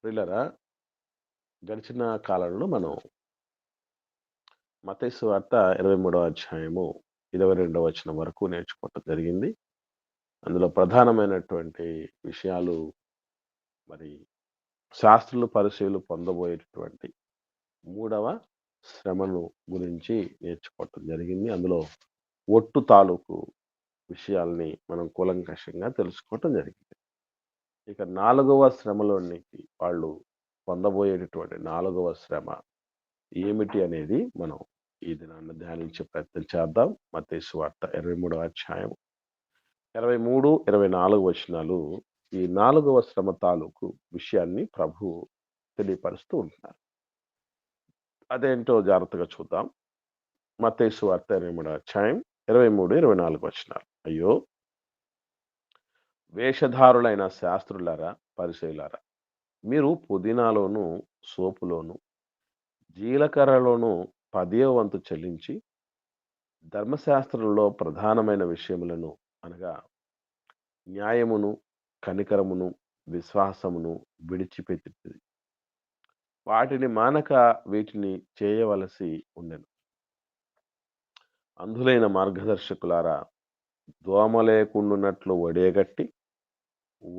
ప్రియులారా, గడిచిన కాలంలో మనం మత్తయి సువార్త 23వ అధ్యాయము 22వ వచనం వరకు నేర్చుకోవటం జరిగింది. అందులో ప్రధానమైనటువంటి విషయాలు మరి శాస్త్రులు, పరిసయ్యులు పొందబోయేటటువంటి మూడవ శ్రమను గురించి నేర్చుకోవటం జరిగింది. అందులో ఒట్టు తాలూకు విషయాల్ని మనం కూలంకషంగా తెలుసుకోవటం జరిగింది. ఇక 4వ శ్రమలోనికి వాళ్ళు పొందబోయేటటువంటి 4వ శ్రమ ఏమిటి అనేది మనం ఈ దినాన్న ధ్యానించే ప్రయత్నం చేద్దాం. మత్తయి సువార్త 23వ అధ్యాయం 23, 24 వచనాలు ఈ 4వ శ్రమ తాలూకు విషయాన్ని ప్రభువు తెలియపరుస్తూ ఉంటున్నారు. అదేంటో జాగ్రత్తగా చూద్దాం. మత్తయి సువార్త 23వ అధ్యాయం 23, 24 వచనాలు. అయ్యో, వేషధారులైన శాస్త్రులారా, పరిసయ్యులారా, మీరు పుదీనాలోను, సోపులోను, జీలకర్రలోను 10వ వంతు చెల్లించి ధర్మశాస్త్రంలో ప్రధానమైన విషయములను అనగా న్యాయమును, కనికరమును, విశ్వాసమును విడిచిపెట్టిరి. వాటిని మానక వీటిని చేయవలసి ఉండెను. అంధులైన మార్గదర్శకులారా, దోమ లేకుండునట్లు వడియగట్టి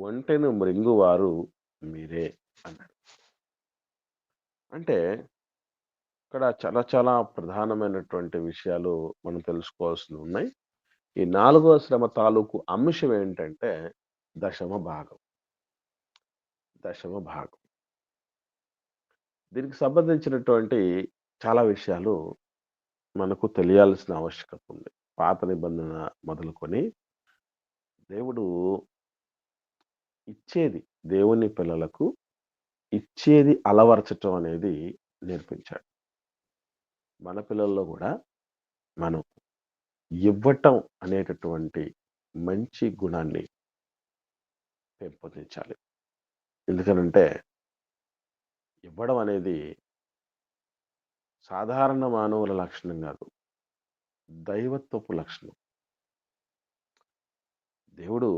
ఒంటెను మృంగువారు మీరే అన్నాడు. అంటే ఇక్కడ చాలా చాలా ప్రధానమైనటువంటి విషయాలు మనం తెలుసుకోవాల్సినవి ఉన్నాయి. ఈ 4వ శ్రమ తాలూకు అంశం ఏంటంటే దశమ భాగం. దశమ భాగం. దీనికి సంబంధించినటువంటి చాలా విషయాలు మనకు తెలియాల్సిన ఆవశ్యకత ఉంది. పాత నిబంధన మొదలుకొని దేవుడు ఇచ్చేది, దేవుని పిల్లలకు ఇచ్చేది అలవర్చటం అనేది నేర్పించాడు. మన పిల్లల్లో కూడా మనం ఇవ్వటం అనేటటువంటి మంచి గుణాన్ని పెంపొందించాలి. ఎందుకనంటే ఇవ్వడం అనేది సాధారణ మానవుల లక్షణం కాదు, దైవత్వపు లక్షణం. దేవుడు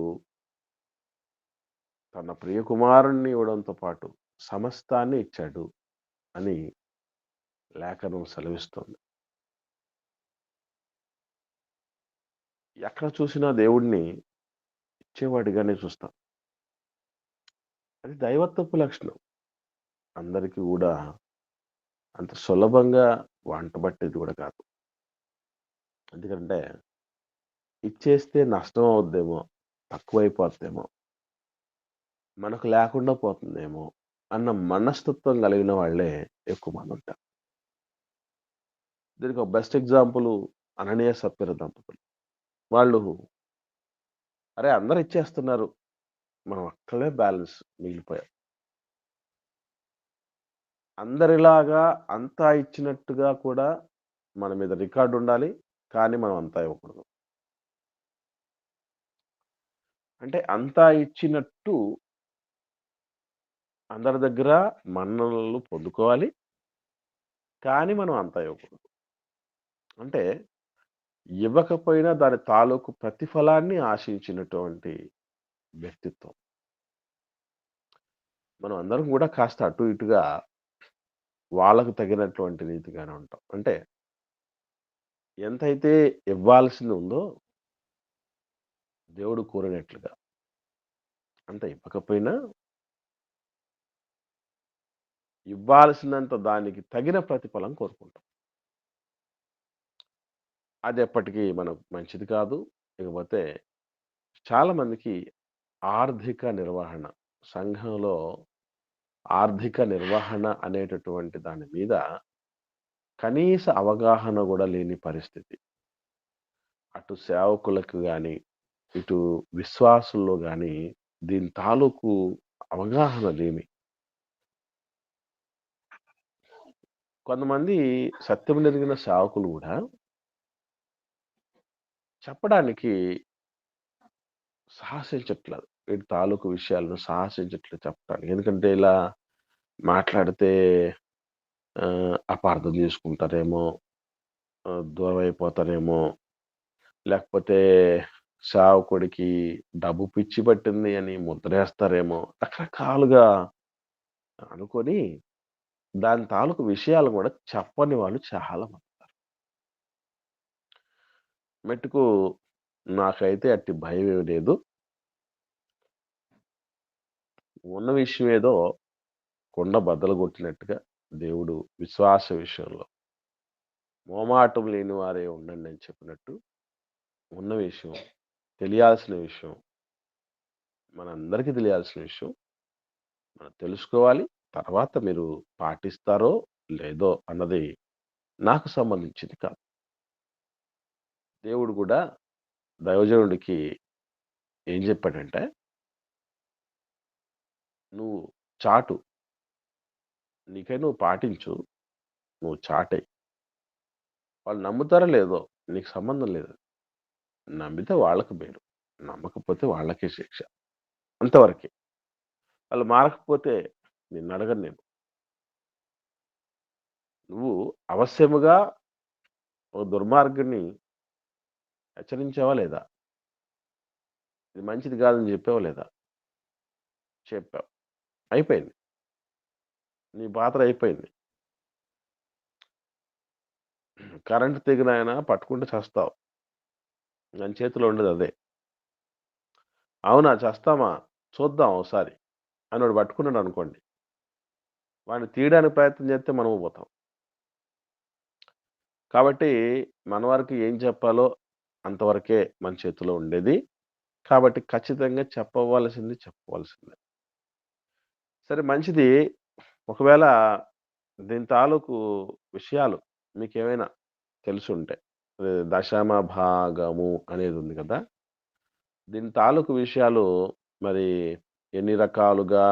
తన ప్రియకుమారుణ్ణి ఇవ్వడంతో పాటు సమస్తాన్ని ఇచ్చాడు అని లేఖనం సెలవిస్తుంది. ఎక్కడ చూసినా దేవుడిని ఇచ్చేవాడిగానే చూస్తాం. అది దైవత్వపు లక్షణం. అందరికీ కూడా అంత సులభంగా వంటబట్టేది కూడా కాదు. ఎందుకంటే ఇచ్చేస్తే నష్టం అవుద్దేమో, తక్కువైపోద్దేమో, మనకు లేకుండా పోతుందేమో అన్న మనస్తత్వం కలిగిన వాళ్ళే ఎక్కువ మంది ఉంటారు. దీనికి ఒక బెస్ట్ ఎగ్జాంపుల్ అననీయ సప్ఫీరా దంపతులు. వాళ్ళు అరే అందరూ ఇచ్చేస్తున్నారు, మనం అక్కడే బ్యాలెన్స్ మిగిలిపోయాం. అందరిలాగా అంతా ఇచ్చినట్టుగా కూడా మన మీద రికార్డు ఉండాలి, కానీ మనం అంతా ఇవ్వకూడదు. అంటే అంతా ఇచ్చినట్టు అందరి దగ్గర మన్ననలు పొందుకోవాలి, కానీ మనం అంతా ఇవ్వకూడదు. అంటే ఇవ్వకపోయినా దాని తాలూకు ప్రతిఫలాన్ని ఆశించినటువంటి వ్యక్తిత్వం. మనం అందరం కూడా కాస్త అటు ఇటుగా వాళ్ళకు తగినటువంటి రీతిగానే ఉంటాం. అంటే ఎంతైతే ఇవ్వాల్సింది ఉందో దేవుడు కోరినట్లుగా అంత ఇవ్వకపోయినా ఇవ్వాల్సినంత దానికి తగిన ప్రతిఫలం కోరుకుంటాం. అది ఎప్పటికీ మనకు మంచిది కాదు. ఇకపోతే చాలా మందికి ఆర్థిక నిర్వహణ, సంఘంలో ఆర్థిక నిర్వహణ అనేటటువంటి దాని మీద కనీస అవగాహన కూడా లేని పరిస్థితి. అటు సేవకులకు గాని, ఇటు విశ్వాసుల్లో గాని దీని తాలూకు అవగాహన లేమి. కొంతమంది సత్యం నెరిగిన సేవకులు కూడా చెప్పడానికి సాహసించట్లేదు. వీటి తాలూకు విషయాలను సాహసించట్లేదు చెప్పడానికి. ఎందుకంటే ఇలా మాట్లాడితే అపార్థం చేసుకుంటారేమో, దూరం అయిపోతారేమో, లేకపోతే సేవకుడికి డబ్బు పిచ్చి పట్టింది అని ముద్రేస్తారేమో, రకరకాలుగా అనుకోని దాని తాలూకు విషయాలు గూడా చెప్పని వాళ్ళు చాలా మంది. మట్టుకు నాకైతే అట్టి భయమేమి లేదు. ఉన్న విషయం ఏదో కుండ బద్దలు కొట్టినట్టుగా దేవుడు విశ్వాస విషయంలో మోమాటం లేని వారే ఉండండి అని చెప్పినట్టు ఉన్న విషయం, తెలియాల్సిన విషయం, మనందరికీ తెలియాల్సిన విషయం మనం తెలుసుకోవాలి. తర్వాత మీరు పాటిస్తారో లేదో అన్నది నాకు సంబంధించింది కాదు. దేవుడు గూడా దైవజనుడికి ఏం చెప్పాడంటే, "నువ్వు చాటు. నీకై నువ్వు పాటించు. నువ్వు చాటెయి. వాళ్ళు నమ్ముతారో లేదో నీకు సంబంధం లేదు. నమ్మితే వాళ్ళకి మేలు. నమ్మకపోతే వాళ్ళకే శిక్ష. అంతవరకే. వాళ్ళు మారకపోతే నిన్నడగను నేను. నువ్వు అవశ్యముగా ఓ దుర్మార్గుడిని హెచ్చరించావా లేదా? ఇది మంచిది కాదని చెప్పావా లేదా? చెప్పావు. అయిపోయింది. నీ పాత్ర అయిపోయింది. కరెంట్ తెగినాయన పట్టుకుంటే చస్తావు. దాని చేతిలో ఉండేది అదే. అవునా చస్తామా? చూద్దాం ఓసారి అని వాడు పట్టుకున్నాడనుకోండి. వాడిని తీయడానికి ప్రయత్నం చేస్తే మనము పోతాం. కాబట్టి మన వరకు ఏం చెప్పాలో అంతవరకే మన చేతిలో ఉండేది. కాబట్టి ఖచ్చితంగా చెప్పవలసిందే. సరే మంచిది. ఒకవేళ దీని తాలూకు విషయాలు మీకేమైనా తెలిసుంటే, దశమ భాగము అనేదుంది కదా! దీని తాలూకు విషయాలు మరి ఎన్ని రకాలుగా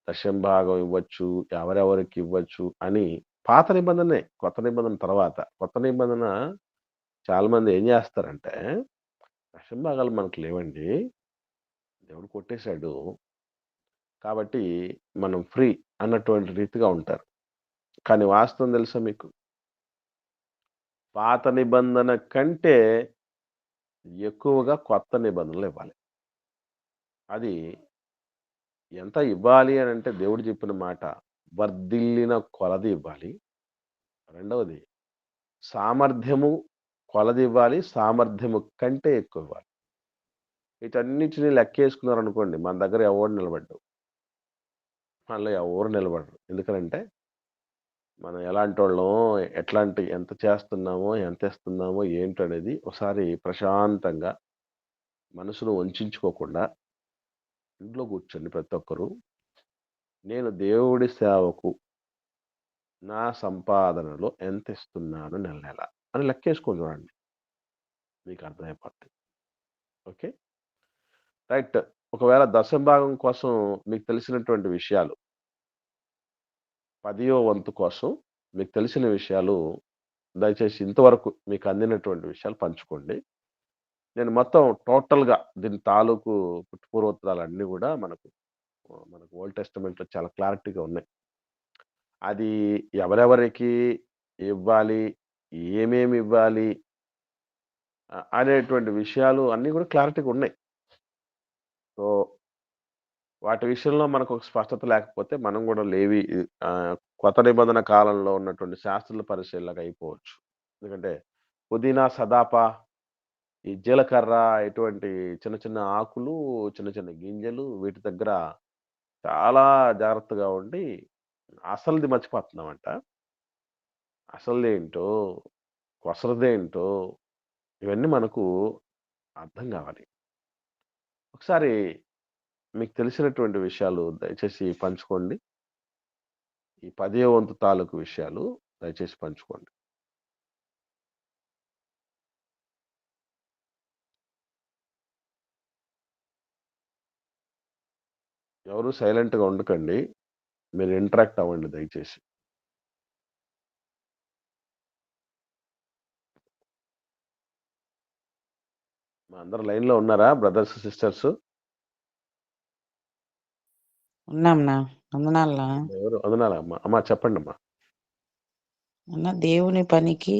దశమ భాగం ఇవ్వచ్చు, ఎవరెవరికివ్వచ్చు అని పాత నిబంధనే. కొత్త నిబంధన తర్వాత. కొత్త నిబంధన చాలా మంది ఏం జేస్తారంటే, దశమ భాగాలు మనకు లేవండి. దేవుడు కొట్టేసాడు. కాబట్టి మనం ఫ్రీ అన్నటువంటి రీతిగా ఉంటారు. కానీ వాస్తవం తెలుసా మీకు? పాత నిబంధన కంటే ఎక్కువగా కొత్త నిబంధనలివ్వాలి. అది ఎంత ఇవ్వాలి అనంటే దేవుడు చెప్పిన మాట వర్ధిల్లిన కొలది ఇవ్వాలి. రెండవది సామర్థ్యము కొలదివ్వాలి. సామర్థ్యము కంటే ఎక్కువివ్వాలి. వీటన్నిటిని లెక్కేసుకున్నారనుకోండి మన దగ్గర ఎవడు నిలబడ్డు. మనలో ఎవరు నిలబడరు. ఎందుకనంటే మనం ఎలాంటోళ్ళమో, ఎంత చేస్తున్నామో, ఎంతిస్తున్నామో ఏంటనేది ఒకసారి ప్రశాంతంగా మనసును వంచించుకోకుండా ఇంట్లో కూర్చొని ప్రతి ఒక్కరు నేను దేవుడి సేవకు నా సంపాదనలో ఎంతిస్తున్నాను నెల నెల అని లెక్కేసుకొని చూడండి. మీకు అర్థమైపోద్ది. ఓకే. రైట్. ఒకవేళ దశమ భాగం కోసం మీకు తెలిసినటువంటి విషయాలు, పదియో వంతు కోసం మీకు తెలిసిన విషయాలు దయచేసి ఇంతవరకు మీకు అందినటువంటి విషయాలు పంచుకోండి. నేను మొత్తం టోటల్‌గా దీని తాలూకు పుట్టుపూర్వోత్తరాలన్నీ గూడా మనకు ఓల్డ్ టెస్టమెంట్‌లో చాలా క్లారిటీగా ఉన్నాయి. అది ఎవరెవరికి ఇవ్వాలి? ఏమేమివ్వాలి? అనేటువంటి విషయాలు అన్నీ గూడా క్లారిటీగున్నాయి. సో, వాటి విషయంలో మనకొక స్పష్టత లేకపోతే మనం గూడా కొత్త నిబంధన కాలంలో ఉన్నటువంటి శాస్త్రుల పరిచయలాగా అయిపోవచ్చు. ఎందుకంటే పుదీనా, సదాపా, ఈ జీలకర్ర ఇటువంటి చిన్న చిన్న ఆకులు, చిన్న చిన్న గింజలు వీటి దగ్గర చాలా జాగ్రత్తగా ఉండి అసలుది మర్చిపోతున్నామంట. అసలుదేంటో, కొసరదేంటో ఇవన్నీ మనకు అర్థం గావాలి. ఒకసారి మీకు తెలిసినటువంటి విషయాలు దయచేసి పంచుకోండి. ఈ పదో వంతు తాలూకు విషయాలు దయచేసి పంచుకోండి. ఎవరు సైలెంట్‌గా ఉండకండి. మీరు ఇంటరాక్ట్ అవ్వండి దయచేసి. అందరూ లైన్‌లో ఉన్నారా బ్రదర్స్, సిస్టర్స్? ఉన్నాంనా. వందనాలనా. ఎవరు? వందనాలమ్మా. అమ్మా చెప్పండమ్మా. అన్న దేవుని పనికి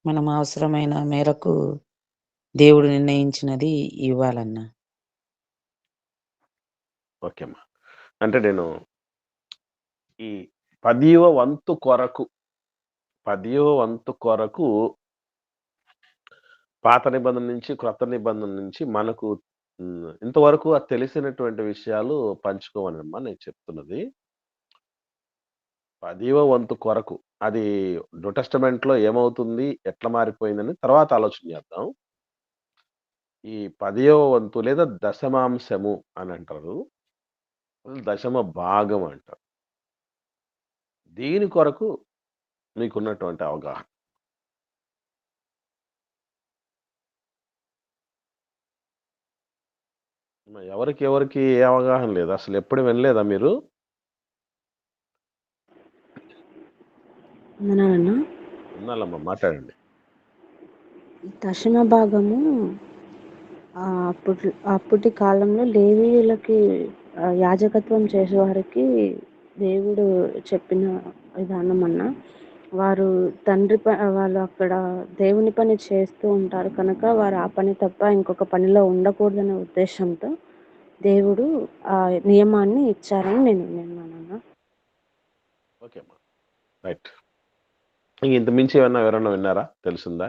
మనం అవసరమైన మేరకు దేవుడు నిర్ణయించినది ఇవ్వాలన్నా. ఓకే అమ్మా. అంటే నేను ఈ 10వ వంతు కొరకు 10వ వంతు కొరకు పాత నిబంధన నుంచి, క్రొత్త నిబంధన నుంచి మనకు ఇంతవరకు తెలిసినటువంటి విషయాలు పంచుకోమనమ్మా నేను చెప్తున్నది. 10వ వంతు కొరకు అది న్యూ టెస్టమెంట్‌లో ఏమవుతుంది? ఎట్లా మారిపోయిందని తర్వాత ఆలోచన చేద్దాం. ఈ 10వ వంతు లేదా దశమాంశము అనంటారు. దశమ భాగం అంటారు. దీని కొరకు మీకున్నటువంటి అవగాహన. ఎవరికి ఏ అవగాహన లేదు. అసలెప్పుడు వినలేదా మీరు? వందనాలన్నా. విన్నాలమ్మా మాట్లాడండి. దశమ భాగము అప్పటి కాలంలో లేవీయులకి యాజకత్వం చేసేవారికి దేవుడు చెప్పిన విధానం అన్న. వారు వాళ్ళు అక్కడ దేవుని పని చేస్తూ ఉంటారు కనుక వారు ఆ పని తప్ప ఇంకొక పనిలో ఉండకూడదనే ఉద్దేశంతో దేవుడు ఆ నియమాన్ని ఇచ్చారని నేను విన్నానన్నా. ఓకే అమ్మా. రైట్. ఇంత మించి ఎవరన్నా విన్నారా? తెలిసిందా?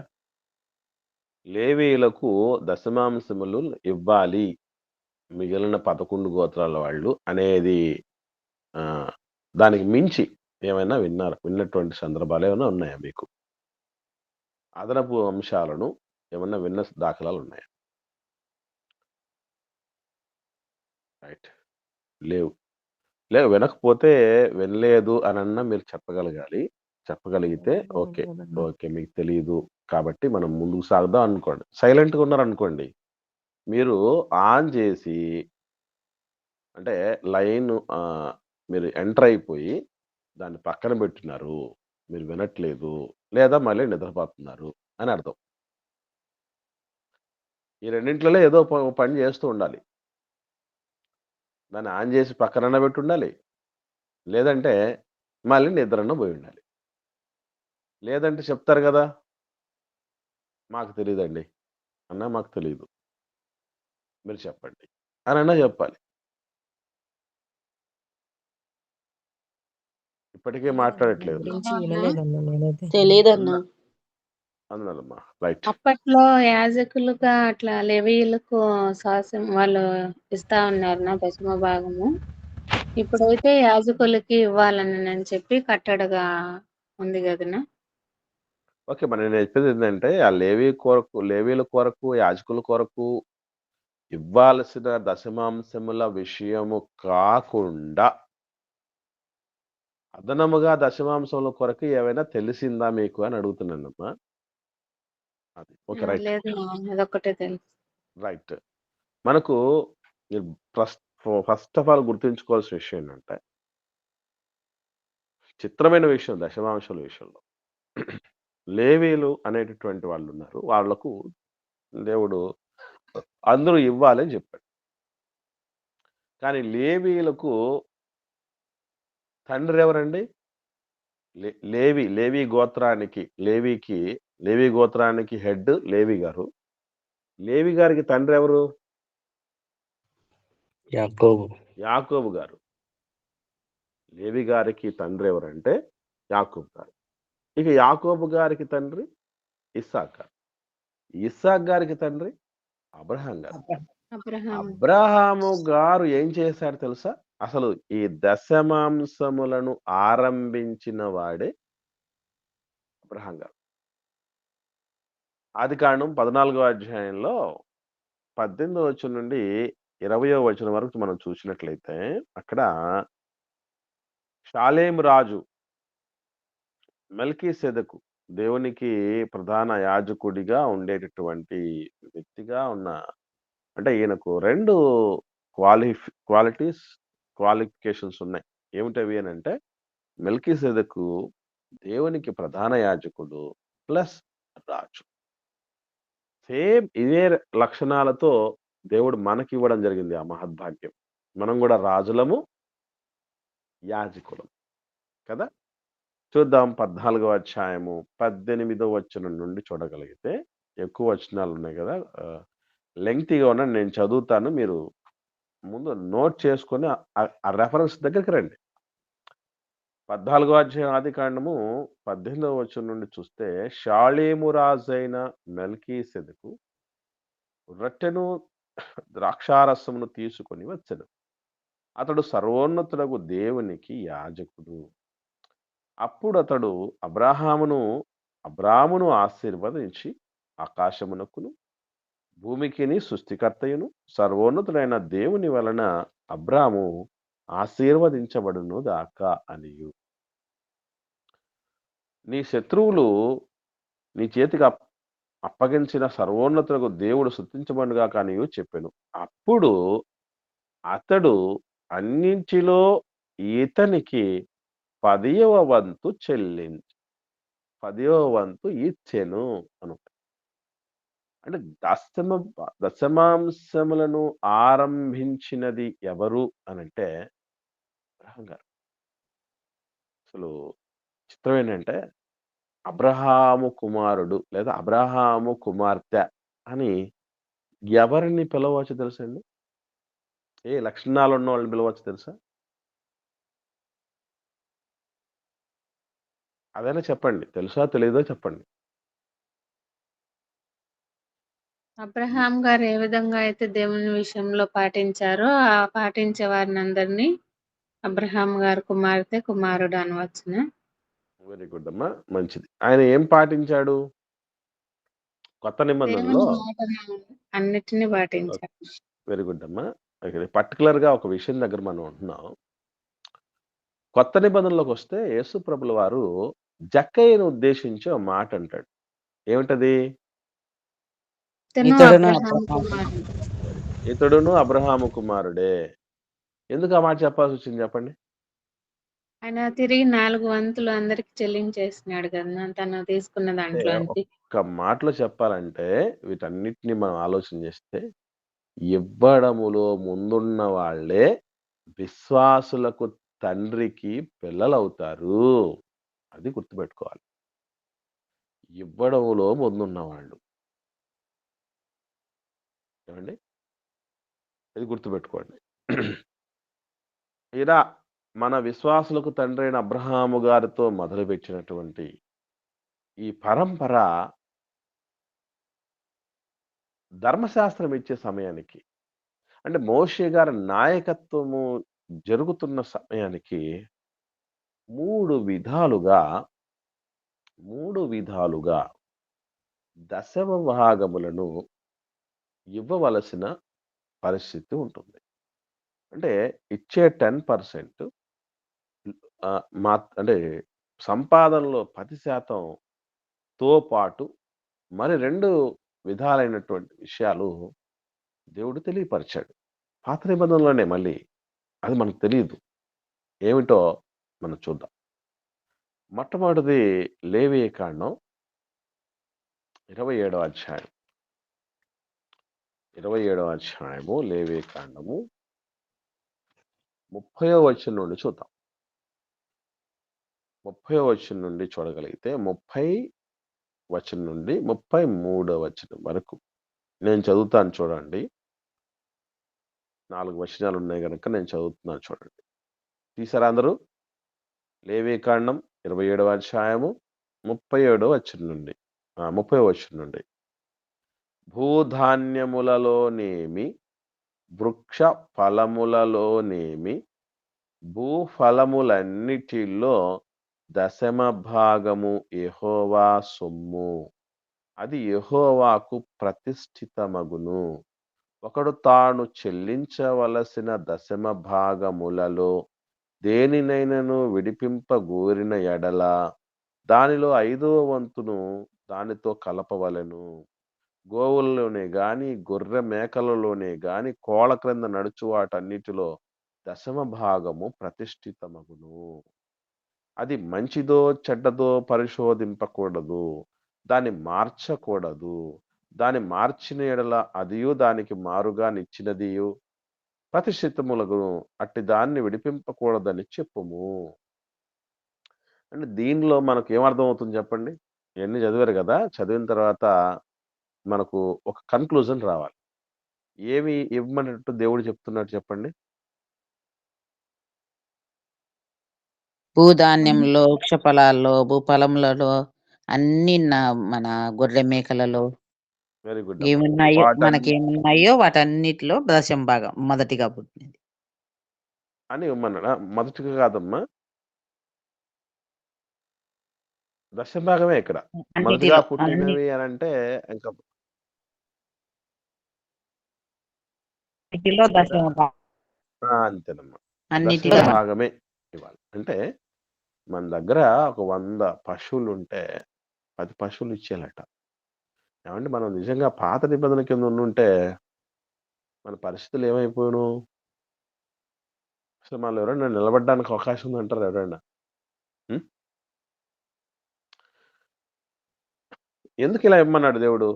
లేవీయులకు దశమాంశములు ఇవ్వాలి మిగిలిన 11 గోత్రాల వాళ్ళు అనేది దానికి మించి ఏమైనా విన్నారా? విన్నటువంటి సందర్భాలేమైనా ఉన్నాయా మీకు? అదనపు అంశాలను ఏమన్నా విన్న దాఖలాలున్నాయా? రైట్. లేవు. వినకపోతే వినలేదు అనన్నా మీరు చెప్పగలగాలి. చెప్పగలిగితే ఓకే. ఓకే. మీకు తెలీదు కాబట్టి మనం ముందుకు సాగుదాం అనుకోండి. సైలెంట్‌గా ఉన్నారనుకోండి. మీరు ఆన్ చేసి అంటే లైను మీరు ఎంటర్ అయిపోయి దాన్ని పక్కన పెట్టున్నారు. మీరు వినట్లేదు. లేదా మళ్ళీ నిద్రపోతున్నారు అని అర్థం. ఈ రెండిట్లలో ఏదో పని చేస్తూ ఉండాలి. దాన్ని ఆన్ చేసి పక్కనన్నా పెట్టుండాలి. లేదంటే మళ్ళీ నిద్రన్న పోయుండాలి. లేదంటే చెప్తారు గదా! మాకు తెలీదండి. అన్నా మాకు తెలీదు. మీరు చెప్పండి. అనన్నా జెప్పాలి. ఇప్పటికే మాట్లాడట్లేదు. తెలీదన్నా. అందువల్లమ్మా. రైట్. అప్పట్లో యాజకులుగా అట్లా లేవీయులకు వాళ్ళు ఇస్తా ఉన్నారు నా దశమ భాగము. ఇప్పుడైతే యాజకులకి ఇవ్వాలని చెప్పి కట్టడగా ఉంది కదనా. ఓకే. మరి నేను చెప్పేదేంటంటే ఆ లేవీయుల కొరకు, యాజకుల కొరకు ఇవ్వాల్సిన దశమాంశముల విషయము కాకుండా అదనముగా దశమాంశముల కొరకు ఏమైనా తెలిసిందా మీకు అని అడుగుతున్నానమ్మా. అది. ఓకే. రైట్. లేదు అదొక్కటే తెలుసు. రైట్. మనకు ఫస్ట్ ఆఫ్ ఆల్ గుర్తుంచుకోవాల్సిన విషయం ఏంటంటే చిత్రమైన విషయం దశమాంశాల విషయంలో. లేవీయులు అనేటటువంటి వాళ్ళున్నారు. వాళ్ళకు దేవుడు అందరూ ఇవ్వాలి అని చెప్పాడు. కానీ లేవీయులకు తండ్రి ఎవరండి? లేవి గోత్రానికి లేవి గోత్రానికి హెడ్ లేవి గారు. లేవి గారికి తండ్రి ఎవరు? యాకోబు గారు. లేవి గారికి తండ్రి ఎవరంటే యాకోబు గారు. ఇక యాకోబు గారికి తండ్రి ఇస్సాకు గారు. ఇస్సాకు గారికి తండ్రి అబ్రహాం గారు. అబ్రహాము గారు ఏం చేశారు తెలుసా? అసలు ఈ దశమాంశములను ఆరంభించిన వాడే అబ్రహాం గారు. ఆదికాండం 14వ అధ్యాయంలో 18వ వచనం నుండి 20వ వచనం వరకు మనం చూసినట్లయితే అక్కడ షాలేం రాజు మెల్కీసెదెకు దేవునికి ప్రధాన యాజకుడిగా ఉండేటటువంటి వ్యక్తిగా ఉన్న అంటే ఈయనకు 2 క్వాలిఫికేషన్స్ ఉన్నాయి. ఏమిటవి అనంటే మెల్కీసెదెకు దేవునికి ప్రధాన యాజకుడు ప్లస్ రాజు. సేమ్ ఇవే లక్షణాలతో దేవుడు మనకివ్వడం జరిగింది ఆ మహద్భాగ్యం. మనం కూడా రాజులము, యాజకులం కదా! చూద్దాం 14వ అధ్యాయము 18వ వచనం నుండి చూడగలిగితే ఎక్కువ వచనాలు ఉన్నాయి కదా! లెంగ్తీగా ఉన్న నేను చదువుతాను. మీరు ముందు నోట్ చేసుకొని ఆ రెఫరెన్స్ దగ్గరికి రండి. 14వ అధ్యాయం ఆదికాండము 18వ వచనం నుండి చూస్తే, షాలేము రాజైన మెల్కీసెదెకు రొట్టెను ద్రాక్షారసమును తీసుకొని వచ్చెను. అతడు సర్వోన్నతుడగు దేవునికి యాజకుడు. అప్పుడతడు అబ్రామును ఆశీర్వదించి, ఆకాశమునకును భూమికిని సృష్టికర్తయును సర్వోన్నతుడైన దేవుని వలన అబ్రాము ఆశీర్వదించబడును గాక అనియు. నీ శత్రువులు నీ చేతికి అప్పగించిన సర్వోన్నతులకు దేవుడు స్తుతించబడును గాక అనియు చెప్పెను. అప్పుడు అతడు అన్నింటిలో ఇతనికి 10వ వంతు 10వ వంతు ఇచ్చెను అను. అంటే దశమాంశములను ఆరంభించినది ఎవరు అనంటే అబ్రహాం గారు. అసలు చిత్రం ఏంటంటే, అబ్రహాము కుమారుడు లేదా అబ్రహాము కుమార్తె అని ఎవరిని పిలవచ్చు తెలుసండి? ఏ లక్షణాలు ఉన్న వాళ్ళని పిలవచ్చు తెలుసా? అదైనా చెప్పండి. తెలుసా తెలీదో చెప్పండి. అబ్రహాం గారు ఏ విధంగా అయితే దేవుని విషయంలో పాటించారో ఆ పాటించే వారిని అందరినీ అబ్రహాం గారు కుమార్తె కుమారుడు అనవచ్చునా? వెరీ గుడ్ అమ్మా, మంచిది. ఆయన ఏం పాటించాడు? కొత్త నిబంధనలో దేవుని మాటను అన్నిటినీ పాటించారు. వెరీ గుడ్ అమ్మా. ఇక్కడ పర్టికులర్‌గా ఒక విషయం దగ్గర మనం ఉంటున్నాం. కొత్త నిబంధనలోకి వస్తే యేసు ప్రభుల వారు జక్కయ్యను ఉద్దేశించి ఒక మాట అంటాడు. ఏమిటది? ఇతను ఇతడును అబ్రహాం అబ్రహాము కుమారుడు. ఇతడును అబ్రహాము కుమారుడే. ఎందుకు ఆ మాట చెప్పాల్సి వచ్చింది చెప్పండి? ఆయన తిరిగి 4 వంతులు అందరికి చెల్లించేసినాడు కదా తను తీసుకున్న అంటే దాంట్లోంచి. ఒక్క మాటలో చెప్పాలంటే వీటన్నిటిని మనం ఆలోచన చేస్తే, ఇవ్వడములో ముందున్న వాళ్ళే విశ్వాసులకు తండ్రికి పిల్లలవుతారు. అది గుర్తుపెట్టుకోవాలి. ఇవ్వడములో ముందున్నవాళ్ళు. ఏమండి? ఇది గుర్తుపెట్టుకోండి. ఇలా మన విశ్వాసులకు తండ్రైన అబ్రహాము గారితో మొదలుపెట్టినటువంటి ఈ పరంపర ధర్మశాస్త్రం ఇచ్చే సమయానికి, అంటే మోషే గారి నాయకత్వము జరుగుతున్న సమయానికి 3 విధాలుగా దశమ భాగములను ఇవ్వవలసిన పరిస్థితి ఉంటుంది. అంటే ఇచ్చే 10% అంటే సంపాదనలో 10%తో పాటు మరి 2 విధాలైనటువంటి విషయాలు దేవుడు తెలియపరిచాడు. పాత నిబంధనలోనే మళ్ళీ. అది మనకు తెలీదు. ఏమిటో మనం చూద్దాం. మొట్టమొదటిది లేవీయ కాండం 27వ అధ్యాయం. 27వ అధ్యాయము లేవీయ కాండము 30వ వచనం నుండి చూద్దాం. 30వ వచనం నుండి చూడగలిగితే 30 వచనం నుండి 33వ వచనం వరకు నేను చదువుతాను చూడండి. 4 వచనాలు ఉన్నాయి గనుక నేను చదువుతున్నాను చూడండి. తీసారా అందరూ? లేవీయ కాండం 27వ అధ్యాయము 37వ వచనం నుండి 30వ వచనం నుండి. భూధాన్యములలోనేమి వృక్ష ఫలములలోనేమి భూఫలములన్నిటిలో దశమ భాగము యెహోవా సొమ్ము. అది యెహోవాకు ప్రతిష్ఠితమగును. ఒకడు తాను చెల్లించవలసిన దశమ భాగములలో దేనినైనను విడిపింపగోరిన ఎడల దానిలో 5వ వంతును దానితో కలపవలెను. గోవులలోనే గాని గొర్రె మేకలలోనే గాని కోళ్ళ క్రింద నడుచు వాటన్నిటిలో దశమ భాగము ప్రతిష్ఠితమగును. అది మంచిదో చెడ్డదో పరిశోధింపకూడదు, దాన్ని మార్చకూడదు. దాన్ని మార్చిన ఎడల అదియు దానికి మారుగా నిచ్చినదియు ప్రతిష్ఠితములగును. అట్టి దాన్ని విడిపింపకూడదని చెప్పుము. అంటే దీనిలో మనకు ఏమర్థం అవుతుంది చెప్పండి? ఇవన్నీ చదివారు కదా. చదివిన తర్వాత మనకు ఒక కన్క్లూజన్ రావాలి. ఏమి ఇవ్వమన్నట్టు దేవుడు చెప్తున్నాడు చెప్పండి? భూధాన్యంలో, వృక్షఫలాల్లో, భూఫలములలో అన్ని మన గొర్రె మేకలలో వెరీ గుడ్ అమ్మా. ఏమున్నాయో వాటన్ని మనకేమున్నాయో వాటన్నిటిలో దశం భాగం మొదటిగా పుట్టినది. అని ఇవ్వమన్నాడా? మొదటిగా కాదమ్మా, దశభాగమే ఇక్కడ. మొదటిగా అన్నిటిలో పుట్టినవి అని అంటే ఇంకా అన్నిటిలో దశమ భాగం. అంతేనమ్మా, అన్నిటిలో దశభాగమే ఇవ్వాలి. అంటే మన దగ్గర ఒక 100 పశువులు ఉంటే 10 పశువులు ఇచ్చేయాలట. ఏమంటే మనం నిజంగా పాత నిబంధన కింద ఉండుంటే మన పరిస్థితులు ఏమైపోయాను? అసలు మనలో ఎవరైనా నిలబడడానికి అవకాశం ఉందంటారా ఎవరైనా? ఉం? ఎందుకు ఇలా ఇవ్వమన్నాడు దేవుడు?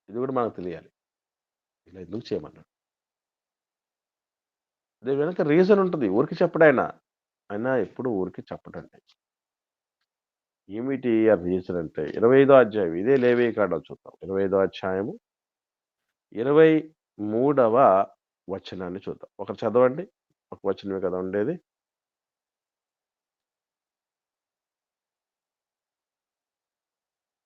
ఇది కూడా మనకు తెలియాలి. ఇలా ఎందుకు చేయమన్నాడు? దీని వెనక రీజన్ ఉంటుంది. ఊరికి చెప్పడాయన. ఆయన ఎప్పుడు ఊరికి చెప్పడండి. ఏమిటి ఆ రీజన్ అంటే 25వ అధ్యాయం, ఇదే లేవీ కాండం చూద్దాం. 25వ అధ్యాయము 23వ వచనాన్ని చూద్దాం. ఒకరు చదవండి. ఒక వచనమే కదా ఉండేది.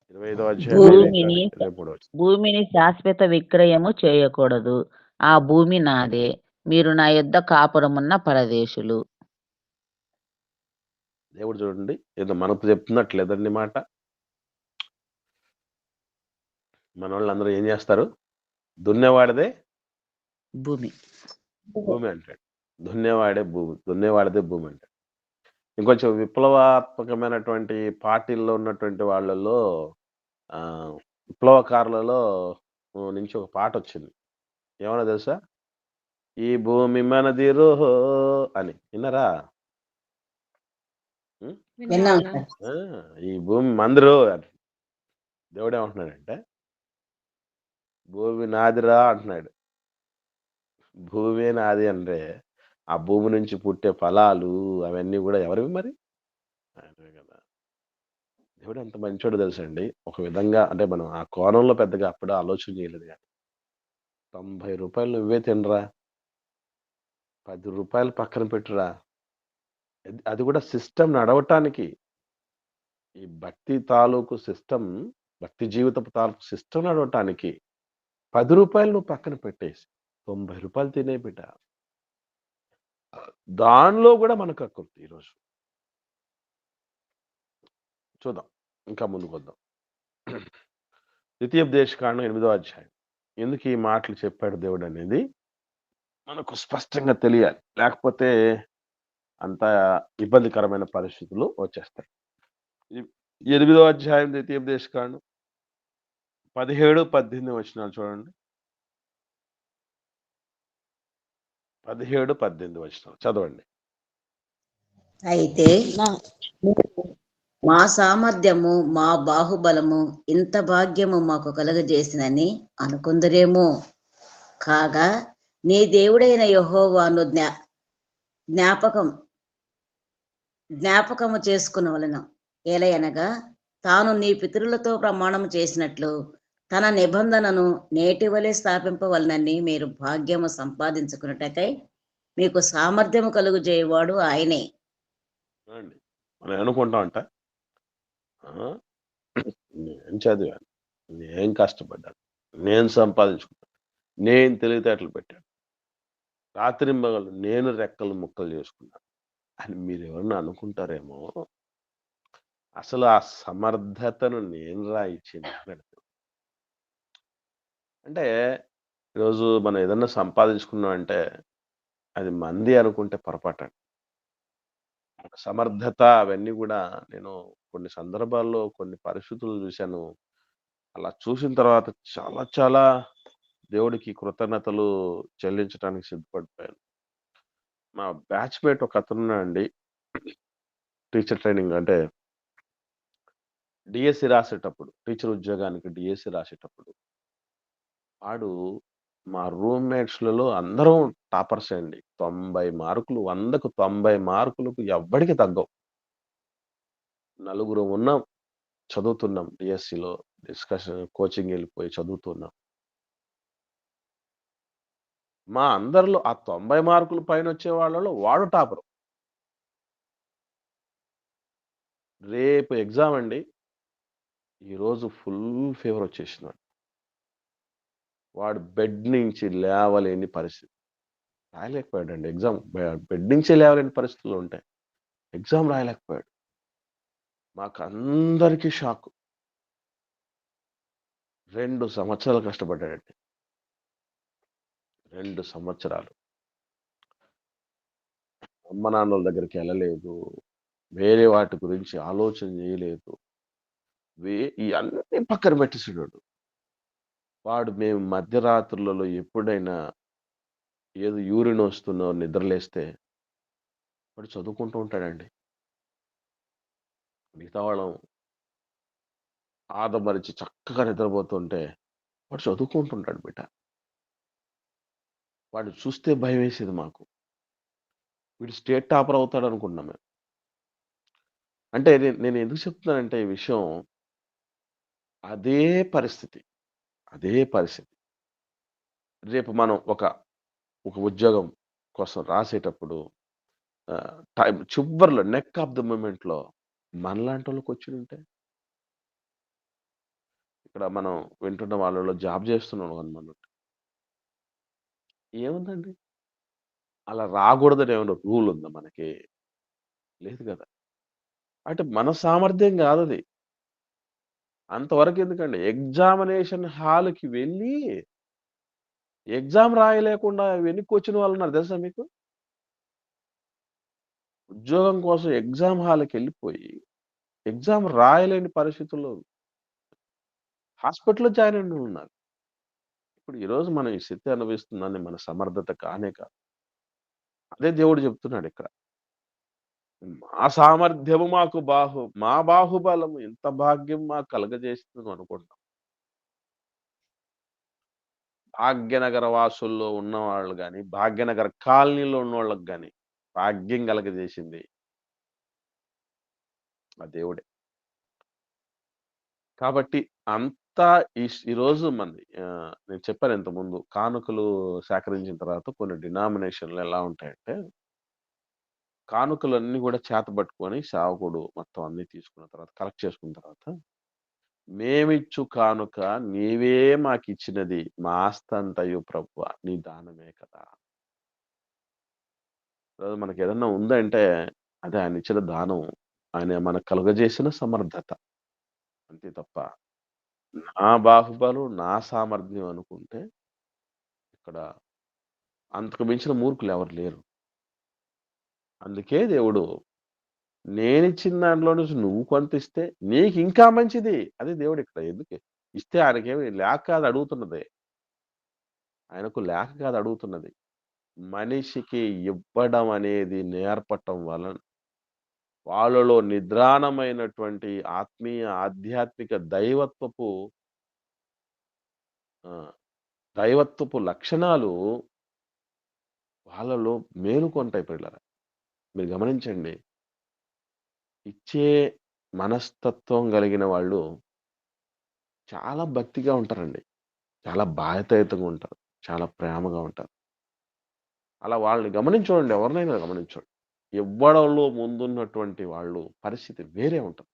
25వ అధ్యాయం లేవీ భూమిని కాండం 23వ వచనం. భూమిని శాశ్వత విక్రయము చేయకూడదు. ఆ భూమి నాదే, మీరు నా యొద్ద కాపురమున్న పరదేశులు. దేవుడు చూడండి, ఏదో మనకు చెప్తున్నట్లేదండి మాట. మన వాళ్ళందరూ ఏం చేస్తారు? దున్నేవాడిదే భూమి భూమి అంటాడు. దున్నేవాడిదే భూమి అంటాడు. ఇంకొంచెం విప్లవాత్మకమైనటువంటి పార్టీల్లో ఉన్నటువంటి వాళ్ళలో విప్లవకారులలో నుంచి ఒక పాట వచ్చింది. ఏమన్నా తెలుసా? ఈ భూమి మనదిరో అని. విన్నారా? విన్నాం విన్నాను. సార్. ఈ భూమి మందిరో అని. దేవుడు ఏమంటున్నాడంటే భూమి నాదిరా అంటున్నాడు. భూమే నాది అంటే ఆ భూమి నుంచి పుట్టే ఫలాలు అవన్నీ కూడా ఎవరివి మరి? ఆయనవే కదా. దేవుడు ఎంత మంచోడు తెలుసండి. ఒక విధంగా అంటే మనం ఆ కోణంలో పెద్దగా అప్పుడు ఆలోచన చేయలేదు. కానీ 90 రూపాయలు నువ్వే తినరా, 10 రూపాయలు పక్కన పెట్టురా. అది కూడా సిస్టమ్ నడవటానికి, ఈ భక్తి తాలూకు సిస్టమ్, భక్తి జీవితపు తాలూకు సిస్టమ్ నడవటానికి 10 రూపాయలు నువ్వు పక్కన పెట్టేసి 90 రూపాయలు తినే బిడ్డ. దానిలో కూడా మనకు హక్కుంది. ఈరోజు చూద్దాం, ఇంకా ముందుకు వద్దాం. ద్వితీయోపదేశకాండం 8వ అధ్యాయం. ఎందుకు ఈ మాటలు చెప్పాడు దేవుడు అనేది మనకు స్పష్టంగా తెలియాలి. లేకపోతే అంత ఇబ్బందికరమైన పరిస్థితులు వచ్చేస్తాయి. 8వ అధ్యాయం ద్వితీయోపదేశకాండం 17, 18 వచనాలు చూడండి. 17, 18 వచనాలు చదవండి. అయితే మా సామర్థ్యము, మా బాహుబలము ఇంత భాగ్యము మాకు కలుగజేసినని అనుకుందరేమో. కాగా నీ దేవుడైన యెహోవాను జ్ఞాపకము చేసుకునవలెను. ఏలయనగా తాను నీ పితరులతో ప్రమాణం చేసినట్లు తన నిబంధనను నేటి వలె స్థాపింపవలనని మీరు భాగ్యము సంపాదించుకున్నటకై మీకు సామర్థ్యము కలుగు చేయవాడు ఆయనే. చూడండి, మనం అనుకుంటామంట నేను చదివాను, నేను కష్టపడ్డాను, నేను సంపాదించుకున్నాను, నేను తెలివితేటలు పెట్టాను, రాత్రింబగలు నేను రెక్కలు ముక్కలు చేసుకున్నాను అని మీరు ఎవరన్నా అనుకుంటారేమో. అసలు ఆ సమర్థతను నేను ఇచ్చింది అంటే ఈరోజు మనం ఏదన్నా సంపాదించుకున్నాం అంటే అది మంది అనుకుంటే పొరపాటండి. సమర్థత అవన్నీ కూడా నేను కొన్ని సందర్భాల్లో కొన్ని పరిస్థితులు చూశాను. అలా చూసిన తర్వాత చాలా చాలా దేవుడికి కృతజ్ఞతలు చెల్లించడానికి సిద్ధపడిపోయాను. మా బ్యాచ్మేట్ ఒక అతనున్నాడండి, టీచర్ ట్రైనింగ్ అంటే డిఎస్సి రాసేటప్పుడు, టీచర్ ఉద్యోగానికి డిఎస్సి రాసేటప్పుడు వాడు మా రూమ్మేట్స్లలో అందరం టాపర్స్ అండి. 90 మార్కులు, 100కు 90 మార్కులకు ఎవ్వడికి తగ్గవు. నలుగురు ఉన్నాం, చదువుతున్నాం డిఎస్సిలో, డిస్కషన్ కోచింగ్ వెళ్ళిపోయి చదువుతున్నాం. మా అందరిలో ఆ 90 మార్కులు పైన వచ్చే వాళ్ళలో వాడు టాపరు. రేపు ఎగ్జామ్ అండి. ఈరోజు ఫుల్ ఫీవర్ వచ్చేసింది. వాడు బెడ్ నుంచి లేవలేని పరిస్థితి. రాయలేకపోయాడండి ఎగ్జామ్. బెడ్ నుంచే లేవలేని పరిస్థితుల్లో ఉంటాయి. ఎగ్జామ్ రాయలేకపోయాడు. మాకందరికీ షాకు. 2 సంవత్సరాలు కష్టపడ్డాడండి. 2 సంవత్సరాలు. అమ్మ నాన్నల దగ్గరికి ఎళ్ళలేదు. వేరే వాటి గురించి ఆలోచన చేయలేదు. ఇయన్నీ పక్కన పెట్టేసాడు. వాడు మేము మధ్యరాత్రులలో ఎప్పుడైనా ఏదో యూరిన్ వస్తుందో నిద్రలేస్తే వాడు చదువుకుంటూ ఉంటాడండి. మిగతా వాళ్ళం ఆదమరిచి చక్కగా నిద్రపోతుంటే వాడు చదువుకుంటుంటాడు బిడ్డ. వాడిని చూస్తే భయమేసేది మాకు. వీడు స్టేట్ టాపర్ అవుతాడనుకున్నాం మేము. అంటే నేను ఎందుకు చెప్తున్నానంటే ఈ విషయం అదే పరిస్థితి. అదే పరిస్థితి. రేపు మనం ఒక ఉద్యోగం కోసం రాసేటప్పుడు టైం చివరిలో నెక్ ఆఫ్ ద మూమెంట్‌లో మనలాంటోళ్ళకొచ్చుంటే ఇక్కడ మనం వింటున్న వాళ్ళలో జాబ్ చేస్తున్నాం అనుకోండి. ఏముందండి? అలా రాకూడదని ఏమన్నా రూల్ ఉందా మనకి? లేదు గదా! అంటే మన సామర్థ్యం గాదది. అంతవరకు ఎందుకండి? ఎగ్జామినేషన్ హాల్‌కి వెళ్ళి ఎగ్జామ్ రాయలేకుండా వెనక్కొచ్చిన వాళ్ళున్నారు తెలుసా మీకు? ఉద్యోగం కోసం ఎగ్జామ్ హాల్‌కెళ్ళిపోయి ఎగ్జామ్ రాయలేని పరిస్థితుల్లో హాస్పిటల్‌లో జాయిన్ అయినోళ్ళున్నారు. ఇప్పుడు ఈరోజు మనం ఈ స్థితి అనుభవిస్తుందని మన సమర్థత కానే కాదు. అదే దేవుడు చెప్తున్నాడిక్కడ. మా సామర్థ్యము మా బాహుబలము ఎంత భాగ్యం మాకు కలగజేస్తుందో అనుకుంటాం. భాగ్యనగర వాసుల్లో ఉన్నవాళ్ళు గాని, భాగ్యనగర కాలనీలో ఉన్నోళ్ళకి గాని భాగ్యం కలగజేసింది ఆ దేవుడే. కాబట్టి అంతా ఈరోజు నేను చెప్పాను ఇంతకుముందు కానుకలు సేకరించిన తర్వాత కొన్ని డినామినేషన్‌లు ఎలా ఉంటాయంటే, కానుకలన్నీ గూడా చేతబట్టుకొని సేవకుడు మొత్తం అన్నీ తీసుకున్న తర్వాత కలెక్ట్ చేసుకున్న తర్వాత, మేమిచ్చు కానుక నీవే మాకిచ్చినది మా ఆస్తంతయు ప్రభువా నీ దానమే కదా! ఈరోజు మనకేదన్నా ఉందంటే అది ఆయనిచ్చిన దానం. ఆయన మనకు కలుగజేసిన సమర్థత. అంతే తప్ప నా బాహుబలం, నా సామర్థ్యం అనుకుంటే ఇక్కడ అంతకు మించిన మూర్ఖులెవరు లేరు. అందుకే దేవుడు నేనిచ్చిన దాంట్లో నుంచి నువ్వు కొంతిస్తే నీకింకా మంచిది. అది దేవుడిక్కడ. ఎందుకు ఇస్తే ఆయనకేమి లేక కాదు అడుగుతున్నది. ఆయనకు లేక కాదు అడుగుతున్నది. మనిషికి ఇవ్వడం అనేది నేర్పటం వలన వాళ్ళలో నిద్రాణమైనటువంటి ఆధ్యాత్మిక దైవత్వపు లక్షణాలు వాళ్ళలో మేలుకొంటాయి పిల్లరా. మీరు గమనించండి. ఇచ్చే మనస్తత్వం కలిగిన వాళ్ళు చాలా భక్తిగా ఉంటారండి. చాలా బాధ్యతాయుతంగా ఉంటారు. చాలా ప్రేమగా ఉంటారు. అలా వాళ్ళని గమనించండి. ఎవరినైనా గమనించండి. ఇవ్వడంలో ముందున్నటువంటి వాళ్ళు పరిస్థితి వేరే ఉంటది.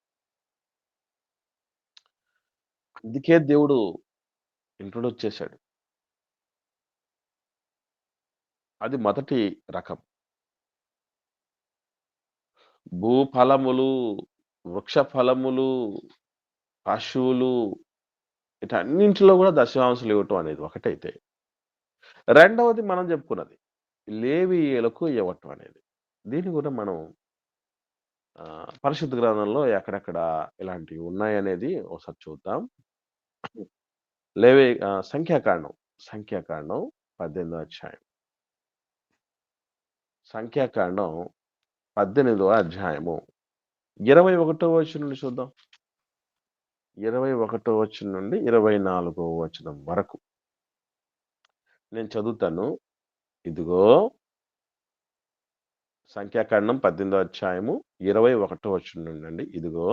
అందుకే దేవుడు ఇంట్రొడ్యూస్ చేశాడు. అది మొదటి రకం. భూఫలములు, వృక్ష ఫలములు, పశువులు వీటన్నింటిలో గూడా దశమాంశాలు ఇవ్వటం అనేది ఒకటైతే, రెండవది మనం చెప్పుకున్నది లేవీయులకు ఇవ్వటం అనేది. దీన్ని కూడా మనం పరిశుద్ధ గ్రంథంలో ఎక్కడెక్కడ ఇలాంటివి ఉన్నాయనేది ఒకసారి చూద్దాం. సంఖ్యాకాండం 18వ అధ్యాయం. సంఖ్యాకాండం 18వ అధ్యాయము 21వ వచనం నుండి చూద్దాం. 21వ వచనం నుండి 24వ వచనం వరకు నేను చదువుతాను. ఇదిగో సంఖ్యాకాండం 18వ అధ్యాయము 21వ వచనం నుండి అండి. ఇదిగో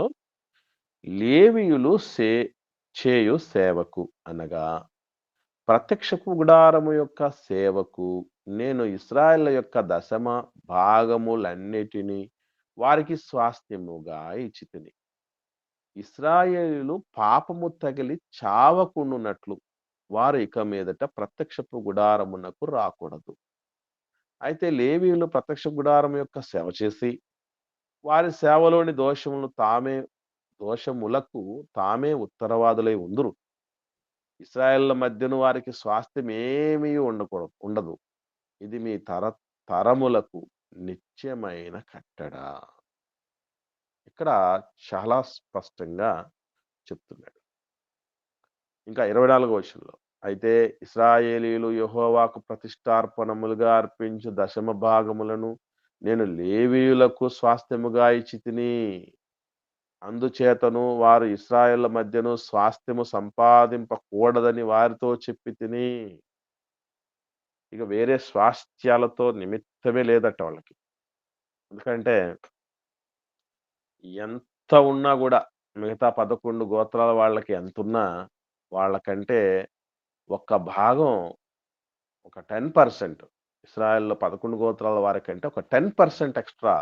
లేవీయులు చేయు సేవకు అనగా ప్రత్యక్ష గుడారము యొక్క సేవకు నేను ఇశ్రాయేలు యొక్క దశమ భాగములన్నిటినీ వారికి స్వాస్థ్యముగా ఇచ్చితిని. ఇశ్రాయేలీయులు పాపము తగిలి చావకుండునట్లు వారు ఇక మీదట ప్రత్యక్షపు గుడారమునకు రాకూడదు. అయితే లేవీయులు ప్రత్యక్ష గుడారం యొక్క సేవ చేసి వారి సేవలోని దోషములకు తామే ఉత్తరవాదులై ఉందురు. ఇశ్రాయేళ్ల మధ్యను వారికి స్వాస్థ్యం ఏమీ ఉండదు. ఇది మీ తరములకు నిత్యమైన కట్టడ. ఇక్కడ చాలా స్పష్టంగా చెప్తున్నాడు. ఇంకా 24వ వచనంలో, అయితే ఇశ్రాయేలీయులు యెహోవాకు ప్రతిష్టార్పణములుగా అర్పించు దశమ భాగములను నేను లేవీయులకు స్వాస్థ్యముగా ఇచ్చితిని. అందుచేతను వారు ఇశ్రాయేళ్ల మధ్యను స్వాస్థ్యము సంపాదింపకూడదని వారితో చెప్పి తిని. ఇక వేరే స్వాస్థ్యాలతో నిమిత్తమే లేదట వాళ్ళకి. ఎందుకంటే ఎంత ఉన్నా కూడా మిగతా 11 గోత్రాల వాళ్ళకి ఎంతున్నా వాళ్ళకంటే ఒక్క భాగం, ఒక 10% ఇశ్రాయేల్లో 11 గోత్రాల వారికంటే ఒక 10% ఎక్స్ట్రా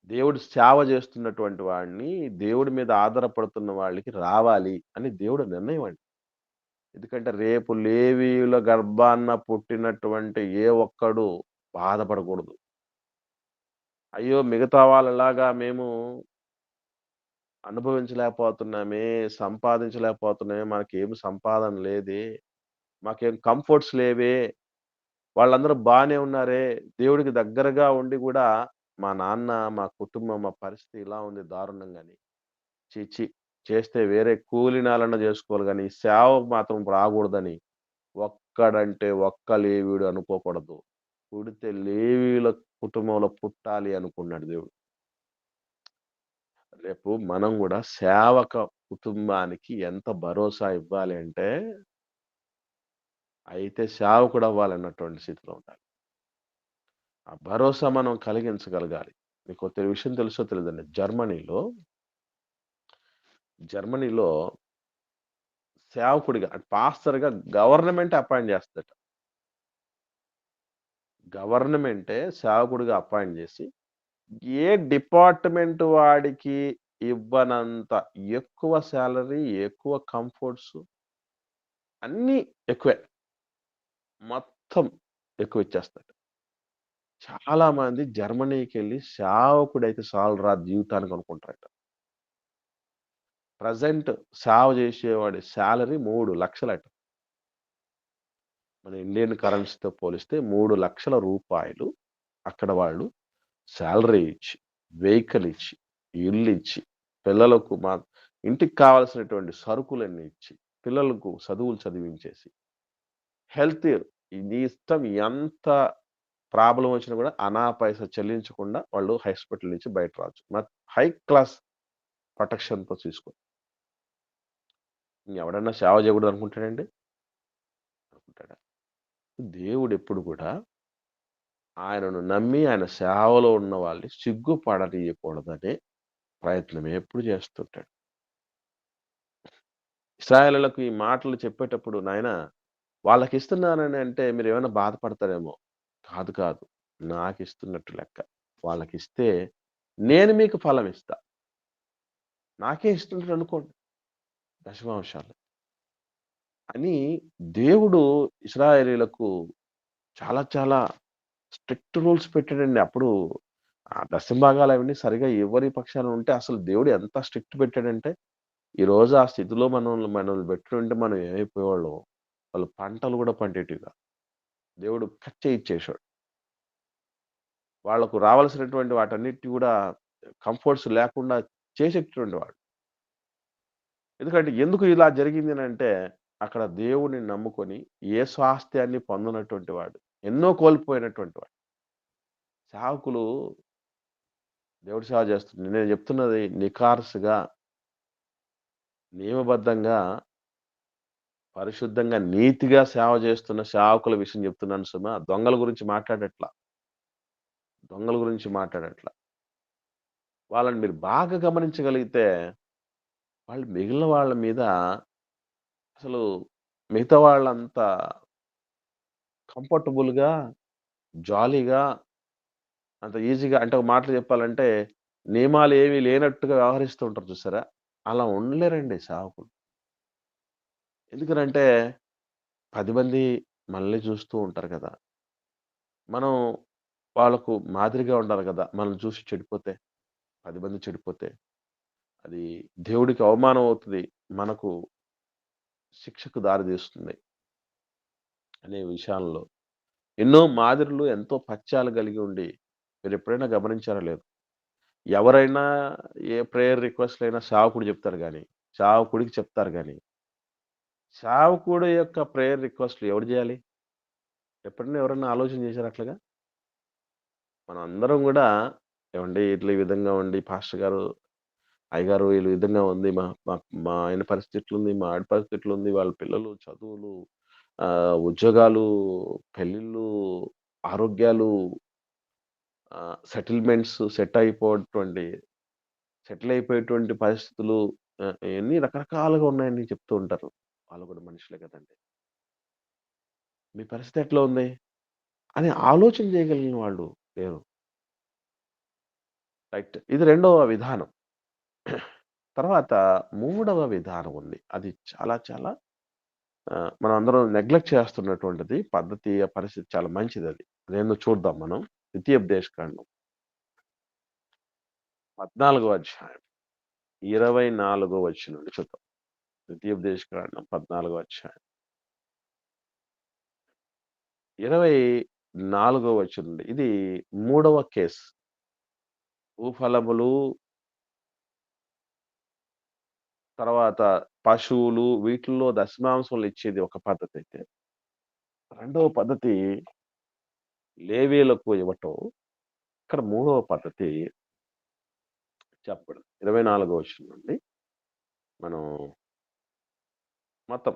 దేవుడు సేవ చేస్తున్నటువంటి వాడిని, దేవుడి మీద ఆధారపడుతున్న వాళ్ళకి రావాలి అని దేవుడు నిర్ణయం అండి. ఎందుకంటే రేపు లేవీయుల గర్భాన పుట్టినటువంటి ఏ ఒక్కడు బాధపడకూడదు. అయ్యో, మిగతా వాళ్ళలాగా మేము అనుభవించలేకపోతున్నామే, సంపాదించలేకపోతున్నామే, మనకేం సంపాదన లేదే, మాకేం కంఫర్ట్స్ లేవే, వాళ్ళందరూ బానే ఉన్నారే, దేవుడికి దగ్గరగా ఉండి కూడా మా నాన్న, మా కుటుంబం, మా పరిస్థితి ఇలా ఉంది దారుణంగాని, ఛీ! చేస్తే వేరే కూలినాలన్నా చేసుకోవాలి గానీ సేవకు మాత్రం రాకూడదని ఒక్కడంటే ఒక్క లేవీయుడు అనుకోకూడదు. పుడితే లేవీయుల కుటుంబంలో పుట్టాలి అనుకున్నాడు దేవుడు. రేపు మనం కూడా సేవక కుటుంబానికి ఎంత భరోసా ఇవ్వాలి అంటే, అయితే సేవకుడు అవ్వాలన్నటువంటి స్థితిలో ఉండాలి. ఆ భరోసా మనం కలిగించగలగాలి. మీకు విషయం తెలుసో తెలియదండి, జర్మనీలో సేవకుడిగా అంటే పాస్టర్‌గా గవర్నమెంట్ అపాయింట్ చేస్తదట. గవర్నమెంటే సేవకుడిగా అపాయింట్ చేసి, ఏ డిపార్ట్‌మెంట్ వాడికి ఇవ్వనంత ఎక్కువ సాలరీ, ఎక్కువ కంఫర్ట్స్ అన్నీ ఎక్కువే. మొత్తం ఎక్కువ ఇచ్చేస్తాడు. చాలా మంది జర్మనీకెళ్ళి సేవకుడైతే చాలురా జీవితానికి అనుకుంటారట. ప్రెజెంట్ సేవ చేసేవాడి సాలరీ 3 లక్షలట. మన ఇండియన్ కరెన్సీతో పోలిస్తే 3 లక్షల రూపాయలు అక్కడ వాళ్ళు సాలరీ ఇచ్చి, వెహికల్ ఇచ్చి, ఇల్లు ఇచ్చి, పిల్లలకు ఇంటికి కావాల్సినటువంటి సరుకులన్నీ ఇచ్చి, పిల్లలకు చదువులు చదివించేసి, హెల్త్ నీ ఇష్టం ఎంత ప్రాబ్లం వచ్చినా కూడా అనా పైసా చెల్లించకుండా వాళ్ళు హాస్పిటల్ నుంచి బయట రావచ్చు. హై క్లాస్ ప్రొటెక్షన్‌తో చూసుకో. ఎవడన్నా సేవ చేయకూడదు అనుకుంటాడండి? అనుకుంటాడా? దేవుడు ఎప్పుడు కూడా ఆయనను నమ్మి ఆయన సేవలో ఉన్న వాళ్ళని సిగ్గుపడనీయకూడదనే ప్రయత్నం ఎప్పుడు చేస్తుంటాడు. ఇశ్రాయేలీయులకు ఈ మాటలు చెప్పేటప్పుడు, నాయనా వాళ్ళకి ఇస్తున్నానని అంటే మీరు ఏమైనా బాధపడతారేమో. కాదు. నాకు ఇస్తున్నట్టు లెక్క. వాళ్ళకిస్తే నేను మీకు ఫలం ఇస్తా. నాకే ఇస్తున్నట్టు అనుకోండి దశమాంశాలు అని దేవుడు ఇశ్రాయేలీయులకు చాలా చాలా స్ట్రిక్ట్ రూల్స్ పెట్టాడండి. అప్పుడు ఆ దశంభాగాలు అవన్నీ సరిగా ఎవరి పక్షాన ఉంటే అసలు దేవుడు ఎంత స్ట్రిక్ట్ పెట్టాడంటే, ఈరోజు ఆ స్థితిలో మనల్ని పెట్టుంటే మనం ఏమైపోయేవాళ్ళం. వాళ్ళు పంటలు కూడా పండేటివి కాదు. దేవుడు కట్ చేయించేశాడు. వాళ్ళకు రావాల్సినటువంటి వాటన్నిటి కూడా కంఫర్ట్స్ లేకుండా చేసేటటువంటి వాడు. ఎందుకు ఇలా జరిగింది అంటే, అక్కడ దేవుడిని నమ్ముకొని ఏ స్వాస్థ్యాన్ని పొందనటువంటి వాడు, ఎన్నో కోల్పోయినటువంటి వాడు. సేవకులు దేవుడి సేవ చేస్తుంది. నేను చెప్తున్నది నిఖార్సుగా, నియమబద్ధంగా, పరిశుద్ధంగా, నీతిగా సేవ చేస్తున్న సేవకుల విషయం చెప్తున్నాను సుమా. దొంగల గురించి మాట్లాడట్లా. వాళ్ళని మీరు బాగా గమనించగలిగితే, వాళ్ళు మిగిలిన వాళ్ళ మీద అసలు మిగతా వాళ్ళంతా కంఫర్టబుల్‌గా, జాలీగా, అంత ఈజీగా అంటే ఒక మాటలో చెప్పాలంటే నియమాలేమి లేనట్టుగా వ్యవహరిస్తూ ఉంటారు చూసారా? అలా ఉండలేరండి సేవకులు. ఎందుకనంటే 10 మంది మనల్ని చూస్తూ ఉంటారు కదా! మనం వాళ్ళకు మాదిరిగా ఉండాలి కదా! మనల్ని చూసి చెడిపోతే, 10 మంది చెడిపోతే అది దేవుడికి అవమానం అవుతది. మనకు శిక్షకు దారితీస్తుంది అనే విషయాల్లో ఎన్నో మాదిరులు, ఎంతో పత్యాలు కలిగి ఉండి మీరెప్పుడైనా గమనించారో లేదో? ఎవరైనా ఏ ప్రేయర్ రిక్వెస్ట్‌లైనా సేవకుడు చెప్తారు గానీ, సేవకుడికి చెప్తారు గానీ, సేవకుడు యొక్క ప్రేయర్ రిక్వెస్ట్‌లు ఎవరు జేయాలి? ఎప్పుడైనా ఎవరన్నా ఆలోచన చేశారా అట్లాగా? మనందరం గూడా ఏవండీ ఇట్లా ఈ విధంగా ఉంది పాస్టర్ గారు, అయ్యగారు వీళ్ళు ఈ విధంగా ఉంది. మా మా మా ఆయన పరిస్థితి ఇట్లుంది, మా ఆవిడ పరిస్థితి ఇట్లుంది, వాళ్ళ పిల్లలు చదువులు, ఉద్యోగాలు, పెళ్ళిళ్ళు, ఆరోగ్యాలు, సెటిల్‌మెంట్స్ సెటిల్ అయిపోయేటువంటి పరిస్థితులు ఇయన్నీ రకరకాలుగా ఉన్నాయని చెప్తూ ఉంటారు. వాళ్ళు కూడా మనుషులే కదండీ! మీ పరిస్థితి ఎట్లా ఉంది? అని ఆలోచన చేయగలిగిన వాళ్ళు లేరు. రైట్. ఇది రెండవ విధానం. తర్వాత మూడవ విధానం ఉంది. అది చాలా చాలా మనం అందరం నెగ్లెక్ట్ చేస్తున్నటువంటిది పద్ధతి, ఆ పరిస్థితి చాలా మంచిదది. అదేందో చూద్దాం మనం. ద్వితీయోపదేశకాండం 14వ అధ్యాయం 24వ వచనం నుండి చూద్దాం. ద్వితీయోపదేశకాండం 14వ అధ్యాయం 24వ వచనం నుండి. ఇది మూడవ కేస్. భూఫలములు, తర్వాత పశువులు వీటిల్లో దశమాంసములు ఇచ్చేది ఒక పద్ధతయితే, రెండవ పద్ధతి లేవీయులకు ఇవ్వటం. ఇక్కడ మూడవ పద్ధతి చెప్పడం. 24వ వచనం నుండి మనం మొత్తం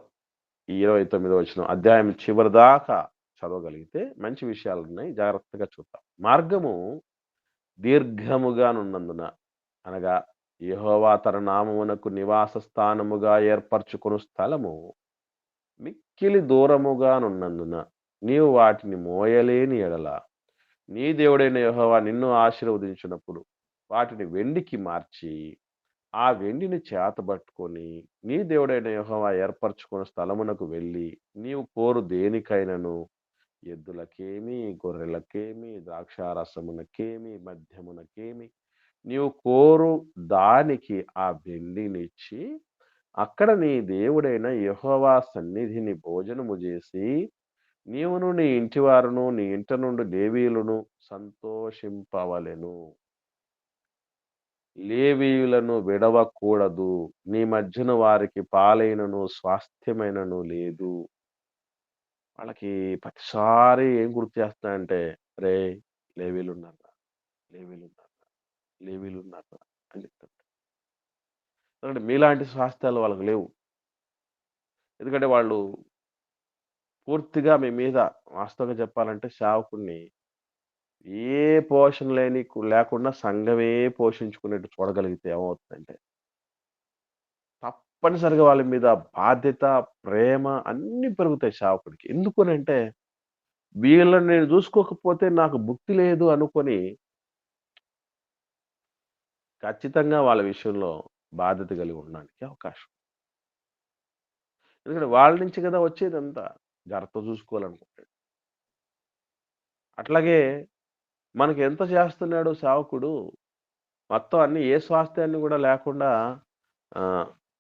ఈ 29వ వచనం అధ్యాయం చివరిదాకా చదవగలిగితే మంచి విషయాలున్నాయి. జాగ్రత్తగా చూద్దాం. మార్గము దీర్ఘముగానున్నందున అనగా యెహోవా తన నామమునకు నివాస స్థానముగా ఏర్పరచుకొను స్థలము మిక్కిలి దూరముగానున్నందున నీవు వాటిని మోయలేని ఎడల నీ దేవుడైన యెహోవా నిన్ను ఆశీర్వదించినప్పుడు వాటిని వెండికి మార్చి ఆ వెండిని చేతబట్టుకొని నీ దేవుడైన యెహోవా ఏర్పరచుకున్న స్థలమునకు వెళ్ళి నీవు కోరు దేనికైనను ఎద్దులకేమి, గొర్రెలకేమి, ద్రాక్షారసమునకేమి, మద్యమునకేమి నీవు కోరు దానికి ఆ వెండినిచ్చి అక్కడ నీ దేవుడైన యెహోవా సన్నిధిని భోజనము చేసి నీవును నీ ఇంటివారును నీ ఇంట నుండి లేవీయులను సంతోషింపవలెను. లేవీయులను విడవకూడదు. నీ మధ్యన వారికి పాలైనను స్వాస్థ్యమైనను లేదు. వాళ్ళకి ప్రతిసారి ఏం గుర్తు చేస్తున్నాయంటే, "రేయ్! లేవీయులున్నారురా, లేవీయులున్నారురా, లేవీయులున్నారురా" అని చెప్తుంటారు. ఎందుకంటే మీలాంటి స్వాస్థ్యాలు వాళ్ళకి లేవు. ఎందుకంటే వాళ్ళు పూర్తిగా మీ మీద వాస్తవంగా చెప్పాలంటే సేవకుడిని ఏ పోషణ లేకుండా సంఘమే పోషించుకునేట్టు చూడగలిగితే ఏమవుతుందంటే, తప్పనిసరిగా వాళ్ళ మీద బాధ్యత, ప్రేమ అన్నీ పెరుగుతాయి సేవకుడికి. ఎందుకనంటే, వీళ్ళని నేను చూసుకోకపోతే నాకు భుక్తి లేదు అనుకోని ఖచ్చితంగా వాళ్ళ విషయంలో బాధ్యత కలిగి ఉండడానికి అవకాశం. ఎందుకంటే వాళ్ళ నుంచి కదా వచ్చేదంతా. జాగ్రత్తగా చూసుకోవాలనుకుంటాడు. అట్లాగే మనకి ఎంత చేస్తున్నాడు సేవకుడు, మొత్తం అన్ని ఏ స్వాస్థ్యాన్ని కూడా లేకుండా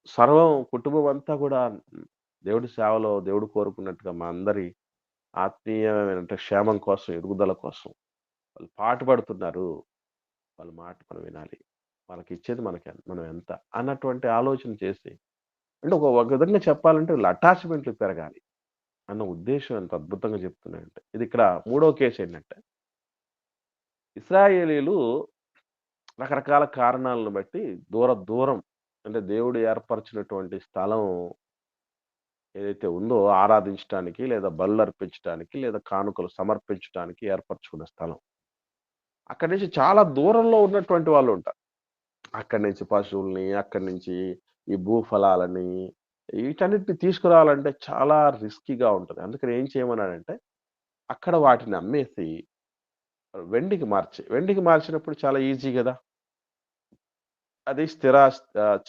సర్వం కుటుంబం అంతా కూడా దేవుడి సేవలో దేవుడు కోరుకున్నట్టుగా మా అందరి ఆత్మీయమైన క్షేమం కోసం, ఎదుగుదల కోసం వాళ్ళు పాటుపడుతున్నారు. వాళ్ళ మాట మనం వినాలి. వాళ్ళకిచ్చేది మనం ఎంత అన్నటువంటి ఆలోచన చేసి అంటే ఒక విధంగా చెప్పాలంటే వీళ్ళ అటాచ్‌మెంట్లు పెరగాలి అన్న ఉద్దేశ్యం ఎంత అద్భుతంగా చెప్తున్నాడంటే. ఇది ఇక్కడ మూడో కేస్ ఏంటంటే, ఇశ్రాయేలీయులు రకరకాల కారణాలను బట్టి దూరం అంటే దేవుడు ఏర్పరిచినటువంటి స్థలం ఏదైతే ఉందో ఆరాధించటానికి, లేదా బలులర్పించటానికి, లేదా కానుకలు సమర్పించటానికి ఏర్పరచుకున్న స్థలం. అక్కడి నుంచి చాలా దూరంలో ఉన్నటువంటి వాళ్ళుంటారు. అక్కడి నుంచి పశువుల్ని, అక్కడి నుంచి ఈ భూఫలాలని వీటన్నిటిని తీసుకురావాలంటే చాలా రిస్కీగా ఉంటది. అందుకని ఏం చేయమన్నాడంటే, అక్కడ వాటిని అమ్మేసి వెండికి మార్చినప్పుడు చాలా ఈజీ గదా! అది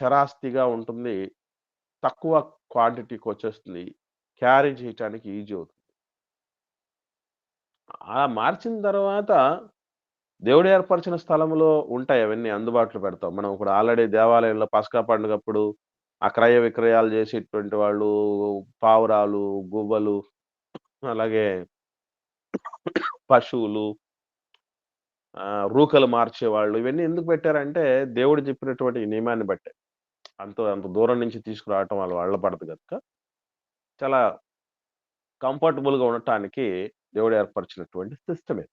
చరాస్తిగా ఉంటుంది. తక్కువ క్వాంటిటీకొచ్చేస్తుంది. క్యారీ చేయటానికి ఈజీ అవుతుంది. అలా మార్చిన తర్వాత దేవుడు ఏర్పరిచిన స్థలంలో ఉంటాయి అవన్నీ అందుబాటులో పెడతాం. మనం ఇప్పుడు ఆల్రెడీ దేవాలయంలో పస్కా పండుగప్పుడు ఆ క్రయ విక్రయాలు చేసేటువంటి వాళ్ళు పావురాలు, గువ్వలు, అలాగే పశువులు, రూకలు మార్చేవాళ్ళు ఇవన్నీ ఎందుకు పెట్టారంటే దేవుడు చెప్పినటువంటి ఈ నియమాన్ని బట్టే. అంత అంత దూరం నుంచి తీసుకురావటం వాళ్ళ వల్ల పడదు గనుక చాలా కంఫర్టబుల్‌గా ఉండటానికి దేవుడు ఏర్పరిచినటువంటి సిస్టమ్ ఇది.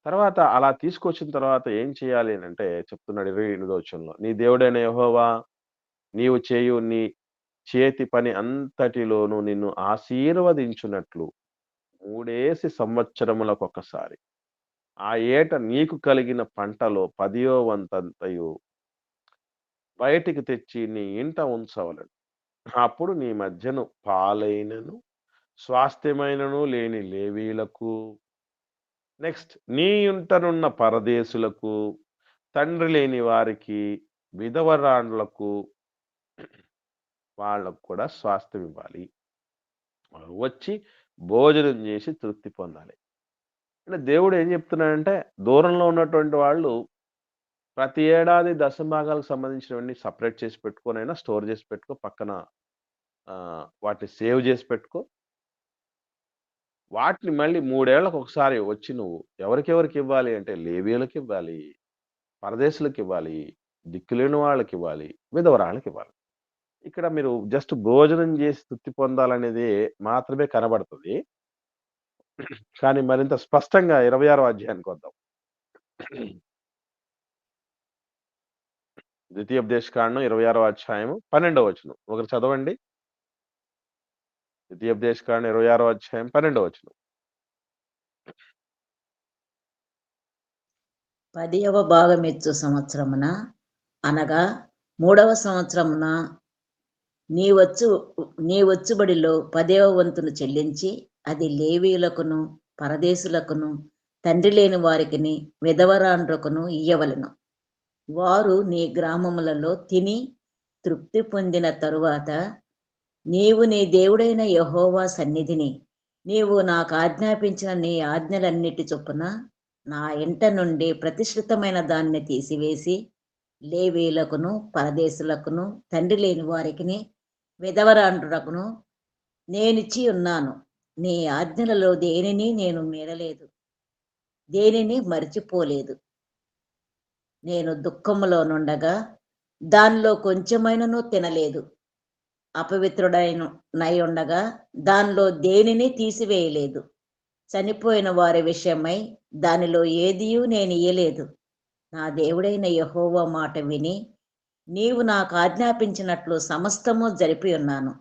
తర్వాత అలా తీసుకొచ్చిన తర్వాత ఏం చేయాలి అనంటే చెప్తున్నాడు 28వ వచనంలో. నీ దేవుడైన యెహోవా నీవు చేయు నీ చేతి పని అంతటిలోను నిన్ను ఆశీర్వదించునట్లు 3 సంవత్సరములకొకసారి ఆ ఏట నీకు కలిగిన పంటలో 10వ వంతంతయు బయటికి తెచ్చి నీ ఇంట ఉంచవలెను. అప్పుడు నీ మధ్యను పాలైనను, స్వాస్థ్యమైనను లేని లేవీయులకు, నెక్స్ట్ నీ ఇంటనున్న పరదేశులకు, తండ్రి లేని వారికి, విధవరాండ్లకు వాళ్ళకు కూడా స్వాస్థ్యం ఇవ్వాలి. వాళ్ళు వచ్చి భోజనం చేసి తృప్తి పొందాలి. అంటే దేవుడు ఏం చెప్తున్నాడంటే దూరంలో ఉన్నటువంటి వాళ్ళు ప్రతి ఏడాది దశభాగాలకు సంబంధించినవన్నీ సెపరేట్ చేసి పెట్టుకొనైనా స్టోర్ చేసి పెట్టుకో. పక్కన వాటిని సేవ్ చేసి పెట్టుకో. వాటిని మళ్ళీ 3 ఏళ్లకు ఒకసారి వచ్చి నువ్వు ఎవరికెవరికి ఇవ్వాలి అంటే లేవీయులకి ఇవ్వాలి, పరదేశులకి ఇవ్వాలి, దిక్కులేని వాళ్ళకి ఇవ్వాలి, విధవరాళ్ళకి ఇవ్వాలి. ఇక్కడ మీరు జస్ట్ భోజనం చేసి తృప్తి పొందాలనేది మాత్రమే కనబడుతది. కానీ మరింత స్పష్టంగా 26వ అధ్యాయానికి వద్దాం. ద్వితీయోపదేశకాండం 26వ అధ్యాయము 12వ వచనం. ఒకరు చదవండి. ద్వితీయోపదేశకాండం 26వ అధ్యాయం 12వ వచనం. 10వ భాగమెచ్చు సంవత్సరమున అనగా 3వ సంవత్సరమున నీ వచ్చుబడిలో 10వ వంతును చెల్లించి అది లేవీయులకును, పరదేశులకును, తండ్రి లేని వారికిని, విధవరాండ్రకును ఇయ్యవలెను. వారు నీ గ్రామములలో తిని తృప్తి పొందిన తరువాత నీవు నీ దేవుడైన యెహోవా సన్నిధిని నీవు నాకు ఆజ్ఞాపించిన నీ ఆజ్ఞలన్నిటి చొప్పున నా ఇంట నుండి ప్రతిష్ఠితమైన దాన్ని తీసివేసి లేవీయులకును, పరదేశులకును, తండ్రి లేని వారికిని, విధవరాండ్రులకును నేనిచ్చి ఉన్నాను. నీ ఆజ్ఞలలో దేనిని నేను మీరలేదు, దేనిని మరిచిపోలేదు. నేను దుఃఖములో నుండగా దానిలో కొంచెమైనను తినలేదు. అపవిత్రుడనై ఉండగా దానిలో దేనిని తీసివేయలేదు. చనిపోయిన వారి విషయమై దానిలో ఏదియూ నేను ఇయ్యలేదు. నా దేవుడైన యెహోవా మాట విని నీవు నాకు ఆజ్ఞాపించినట్లు సమస్తము జరిపి ఉన్నాను.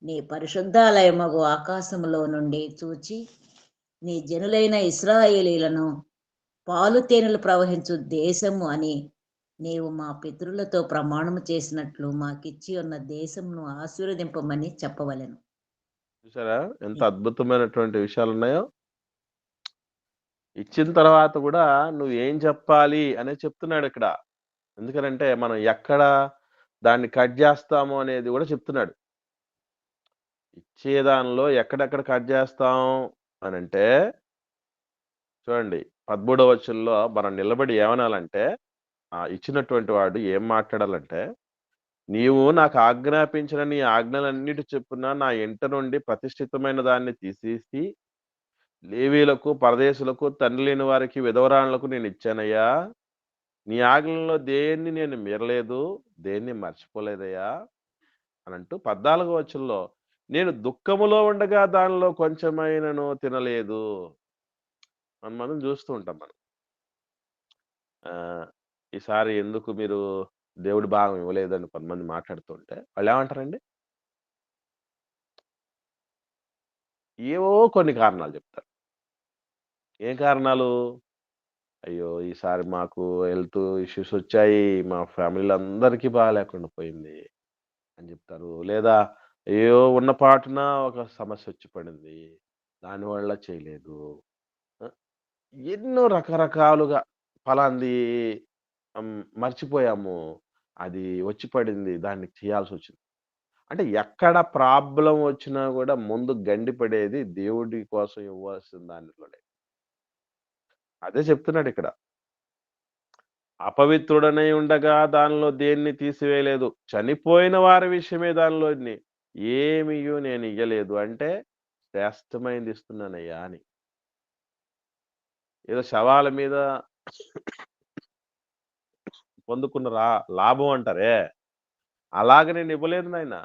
నీ పరిశుద్ధాలయమగు ఆకాశములో నుండి చూచి నీ జనులైన ఇశ్రాయేలీలను పాలు తేనెలు ప్రవహించు దేశము అని నీవు మా పితరులతో ప్రమాణము చేసినట్లు మాకిచ్చి ఉన్న దేశమును ఆశీర్వదింపమని చెప్పవలెను. చూసారా ఎంత అద్భుతమైనటువంటి విషయాలున్నాయో? ఇచ్చిన తర్వాత కూడా నువ్వేం చెప్పాలి అనేది చెప్తున్నాడిక్కడ. ఎందుకనంటే మనం ఎక్కడ దాన్ని కట్ జేస్తాము అనేది గూడా చెప్తున్నాడు. ఇచ్చే దానిలో ఎక్కడెక్కడ కట్ జేస్తాం అనంటే చూడండి 13వ వచనంలో మనం నిలబడి ఏమనాలంటే ఇచ్చినటువంటి వాడు ఏం మాట్లాడాలంటే, నీవు నాకు ఆజ్ఞాపించిన నీ ఆజ్ఞలన్నిటి చొప్పున నా ఇంట నుండి ప్రతిష్ఠితమైన దాన్ని తీసేసి లేవీయులకు, పరదేశులకు, తండ్రి లేని వారికి, విధవరాండ్లకు నేనిచ్చానయ్యా. నీ ఆజ్ఞలలో దేన్ని నేను మీరలేదు, దేన్ని మర్చిపోలేదయ్యా అనంటూ 14వ వచనంలో నేను దుఃఖములో ఉండగా దానిలో కొంచెమైనను తినలేదు. మనం చూస్తూ ఉంటాం మనం. ఈసారి ఎందుకు మీరు దేవుడి భాగం ఇవ్వలేదని కొంతమంది మాట్లాడుతుంటే వాళ్ళేమంటారండి? ఏవో కొన్ని కారణాలు చెప్తారు. ఏం కారణాలు? అయ్యో! ఈసారి మాకు హెల్త్ ఇష్యూస్ వచ్చాయి. మా ఫ్యామిలీలో అందరికీ బాలేకుండా పోయింది అని చెప్తారు. లేదా అయ్యో! ఉన్న పాటున ఒక సమస్య వచ్చి పడింది. దానివల్ల చేయలేదు. ఎన్నో రకరకాలుగా ఫలాంది మర్చిపోయాము. అది వచ్చి పడింది. దాన్ని చేయాల్సొచ్చింది. అంటే ఎక్కడ ప్రాబ్లమ్ వచ్చినా గూడా ముందు గండి పడేది దేవుడి కోసం ఇవ్వాల్సిన దానిలోనే. అదే చెప్తున్నాడిక్కడ. అపవిత్రుడనై ఉండగా దానిలో దేన్ని తీసివేయలేదు. చనిపోయిన వారి విషయమే దానిలోని ఏమియు నేనియ్యలేదు. అంటే శ్రేష్టమైనది ఇస్తున్నానయ్యా అని. ఏదో శవాల మీద పొందుకున్న లాభం అంటారే, అలాగ నేనివ్వలేదు నాయనా.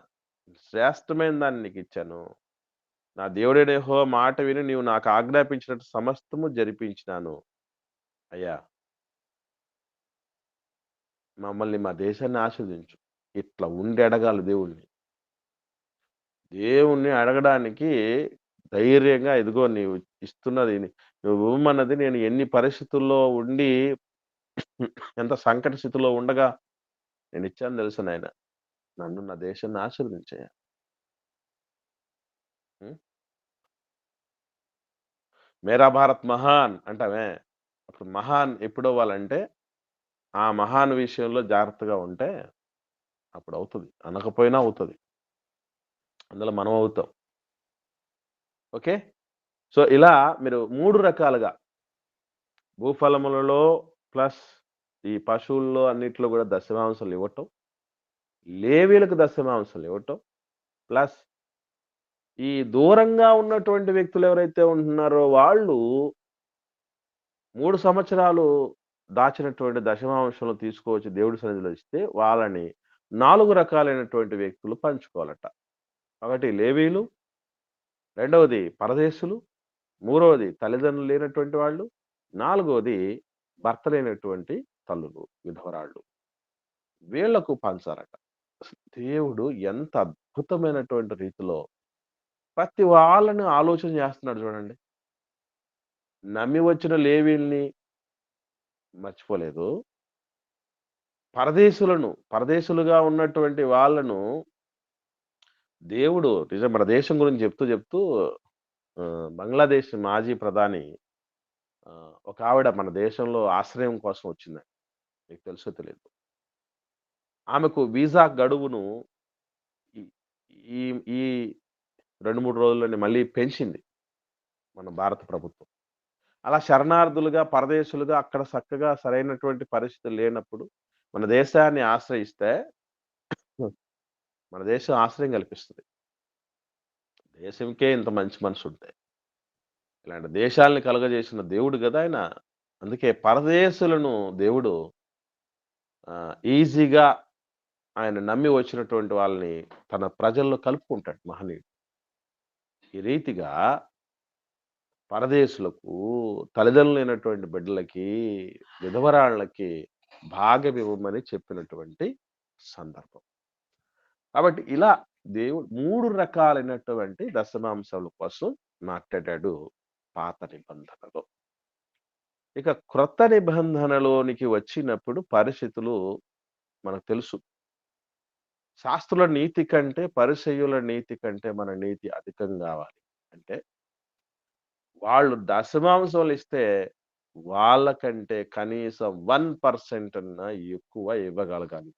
శ్రేష్టమైన దాన్ని నీకిచ్చాను. నా దేవుడైన యెహోవా మాట విని నీవు నాకు ఆజ్ఞాపించినట్టు సమస్తము జరిపించినాను. అయ్యా! మమ్మల్ని మా దేశాన్ని ఆశీర్వదించు. ఇట్లా ఉండి అడగాలి దేవుడిని. దేవుణ్ణి అడగడానికి ధైర్యంగా ఇదిగో నీవు ఇస్తున్నది నువ్వు ఇవ్వమన్నది నేను ఎన్ని పరిస్థితుల్లో ఉండి ఎంత సంకట స్థితిలో ఉండగా నేనిచ్చాను తెలుసా నాయన. నన్ను నా దేశాన్ని ఆశీర్వదించయ్యా. హ్మ్. మేరా భారత్ మహాన్ అంటామే. అప్పుడు మహాన్ ఎప్పుడవ్వాలంటే, ఆ మహాన్ విషయంలో జాగ్రత్తగా ఉంటే అప్పుడవుతది. అనకపోయినా అవుతది. అందులో మనం అవుతాం. ఓకే. సో, ఇలా మీరు 3 రకాలుగా భూఫలములలో ప్లస్ ఈ పశువుల్లో అన్నిట్లో గూడా దశమాంశాలు ఇవ్వటం. లేవీయులకు దశమాంశాలు ఇవ్వటం. ప్లస్ ఈ దూరంగా ఉన్నటువంటి వ్యక్తులు ఎవరైతే ఉంటున్నారో వాళ్ళు 3 సంవత్సరాలు దాచినటువంటి దశమాంశంలో తీసుకొచ్చి దేవుడి సన్నిధిలో ఇస్తే వాళ్ళని 4 రకాలైనటువంటి వ్యక్తులు పంచుకోవాలట. ఒకటి లేవీయులు, రెండవది పరదేశులు, మూడవది తల్లిదండ్రులు లేనటువంటి వాళ్ళు, నాలుగవది భర్త లేనటువంటి తల్లులు, విధవరాళ్ళు. వీళ్ళకు పంచాలట. దేవుడు ఎంత అద్భుతమైనటువంటి రీతిలో ప్రతి వాళ్ళని ఆలోచన చేస్తున్నాడు చూడండి. నమ్మి వచ్చిన లేవీయుల్ని మర్చిపోలేదు. పరదేశులుగా ఉన్నటువంటి వాళ్ళను దేవుడు మన దేశం గురించి చెప్తూ బంగ్లాదేశ్ మాజీ ప్రధాని ఒక ఆవిడ మన దేశంలో ఆశ్రయం కోసం వచ్చిందండి. మీకు తెలుసో తెలీదో. ఆమెకు వీసా గడువును ఈ ఈ ఈ 2, 3 రోజుల్లోనే మళ్ళీ పెంచింది మన భారత ప్రభుత్వం. అలా శరణార్థులుగా, పరదేశులుగా అక్కడ చక్కగా సరైనటువంటి పరిస్థితులు లేనప్పుడు మన దేశాన్ని ఆశ్రయిస్తే మన దేశం ఆశ్రయం కల్పిస్తది. దేశంకే ఇంత మంచి మనసుంటే ఇలాంటి దేశాల్ని కలుగజేసిన దేవుడు గదా ఆయన. అందుకే పరదేశులను దేవుడు ఈజీగా ఆయన నమ్మి వచ్చినటువంటి వాళ్ళని తన ప్రజల్లో కలుపుకుంటాడు మహనీయుడు. ఈ రీతిగా పరదేశులకు, తల్లిదండ్రులు లేనటువంటి బిడ్డలకి, విధవరాళ్ళకి భాగమివ్వమని చెప్పినటువంటి సందర్భం. కాబట్టి ఇలా దేవుడు 3 రకాలైనటువంటి దశమాంశాల కోసం మాట్లాడాడు పాత నిబంధనలో. ఇక క్రొత్త నిబంధనలోనికి వచ్చినప్పుడు పరిస్థితులు మనకు తెలుసు. శాస్త్రుల నీతి కంటే, పరిసయ్యుల నీతి కంటే మన నీతి అధికం గావాలి. అంటే వాళ్ళు దశమాంశాలు ఇస్తే వాళ్ళకంటే కనీసం 1% అన్నా ఎక్కువ ఇవ్వగలగాలి.